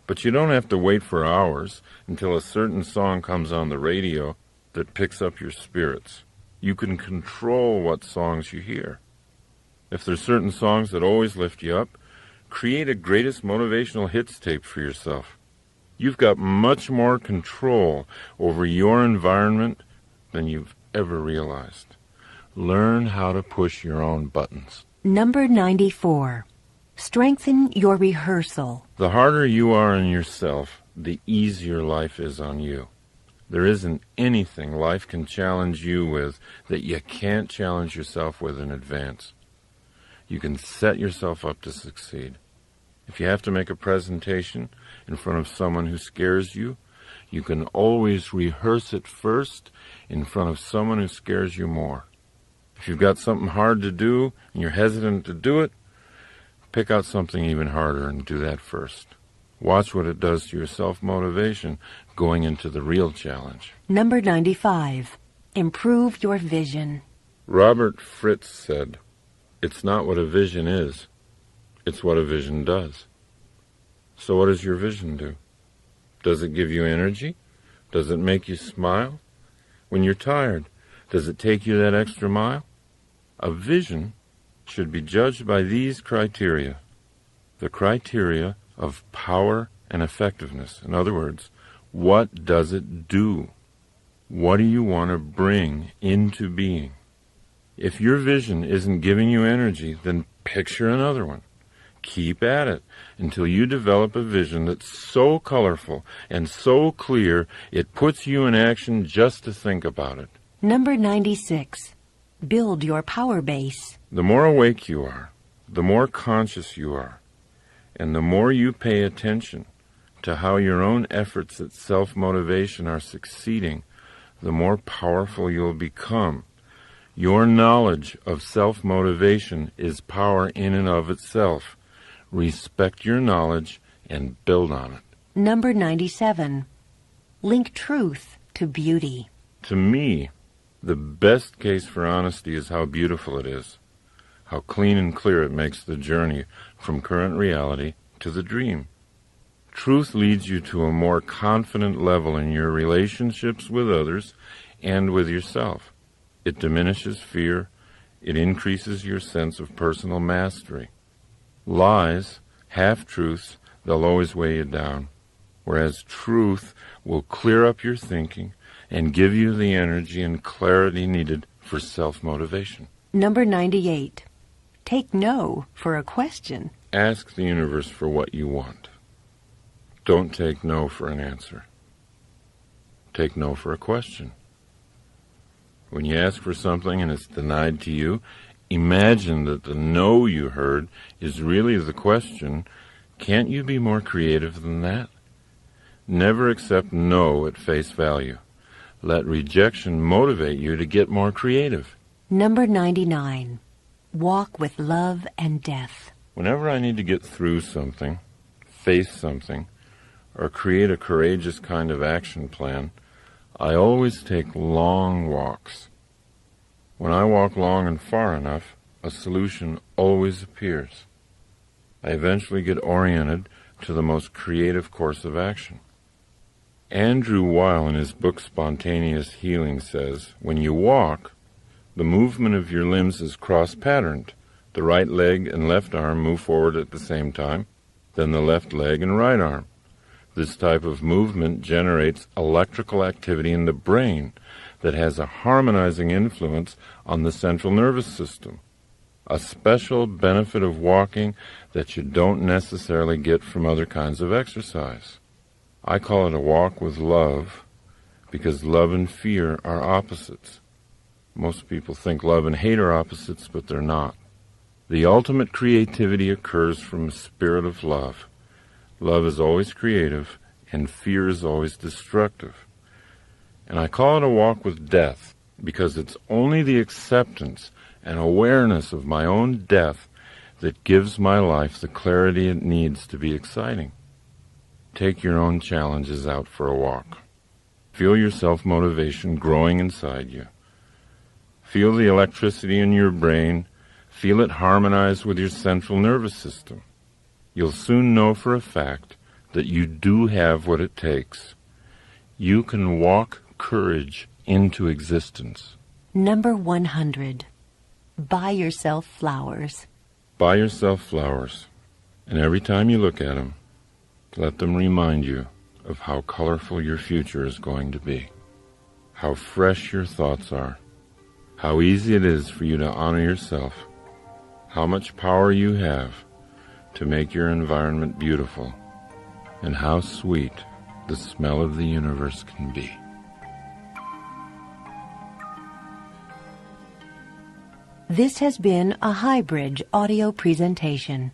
But you don't have to wait for hours until a certain song comes on the radio that picks up your spirits. You can control what songs you hear. If there's certain songs that always lift you up, create a greatest motivational hits tape for yourself. You've got much more control over your environment than you've ever realized. Learn how to push your own buttons. Number 94. Strengthen your rehearsal. The harder you are on yourself, the easier life is on you. There isn't anything life can challenge you with that you can't challenge yourself with in advance. You can set yourself up to succeed. If you have to make a presentation in front of someone who scares you, you can always rehearse it first in front of someone who scares you more. If you've got something hard to do and you're hesitant to do it, pick out something even harder and do that first. Watch what it does to your self-motivation going into the real challenge. Number 95. Improve your vision. Robert Fritz said, "It's not what a vision is, it's what a vision does." So what does your vision do? Does it give you energy? Does it make you smile? When you're tired, does it take you that extra mile? A vision should be judged by these criteria. The criteria of power and effectiveness. In other words, what does it do? What do you want to bring into being? If your vision isn't giving you energy, then picture another one. Keep at it until you develop a vision that's so colorful and so clear it puts you in action just to think about it. Number 96. Build your power base. The more awake you are, the more conscious you are, and the more you pay attention to how your own efforts at self-motivation are succeeding, the more powerful you'll become. Your knowledge of self-motivation is power in and of itself. Respect your knowledge and build on it. Number 97. Link truth to beauty. To me, the best case for honesty is how beautiful it is, how clean and clear it makes the journey from current reality to the dream. Truth leads you to a more confident level in your relationships with others and with yourself. It diminishes fear. It increases your sense of personal mastery. Lies, half-truths, they'll always weigh you down, whereas truth will clear up your thinking and give you the energy and clarity needed for self-motivation. Number 98. Take no for a question. Ask the universe for what you want. Don't take no for an answer. Take no for a question. When you ask for something and it's denied to you, imagine that the no you heard is really the question. Can't you be more creative than that? Never accept no at face value. Let rejection motivate you to get more creative. Number 99. Walk with love and death. Whenever I need to get through something, face something, or create a courageous kind of action plan, I always take long walks. When I walk long and far enough, a solution always appears. I eventually get oriented to the most creative course of action. Andrew Weil, in his book Spontaneous Healing, says, when you walk, the movement of your limbs is cross-patterned. The right leg and left arm move forward at the same time, then the left leg and right arm. This type of movement generates electrical activity in the brain that has a harmonizing influence on the central nervous system, a special benefit of walking that you don't necessarily get from other kinds of exercise. I call it a walk with love because love and fear are opposites. Most people think love and hate are opposites, but they're not. The ultimate creativity occurs from a spirit of love. Love is always creative, and fear is always destructive. And I call it a walk with death, because it's only the acceptance and awareness of my own death that gives my life the clarity it needs to be exciting. Take your own challenges out for a walk. Feel your self-motivation growing inside you. Feel the electricity in your brain. Feel it harmonize with your central nervous system. You'll soon know for a fact that you do have what it takes. You can walk courage into existence. Number 100. Buy yourself flowers. Buy yourself flowers, and every time you look at them, let them remind you of how colorful your future is going to be, how fresh your thoughts are, how easy it is for you to honor yourself, how much power you have to make your environment beautiful, and how sweet the smell of the universe can be. This has been a Highbridge audio presentation.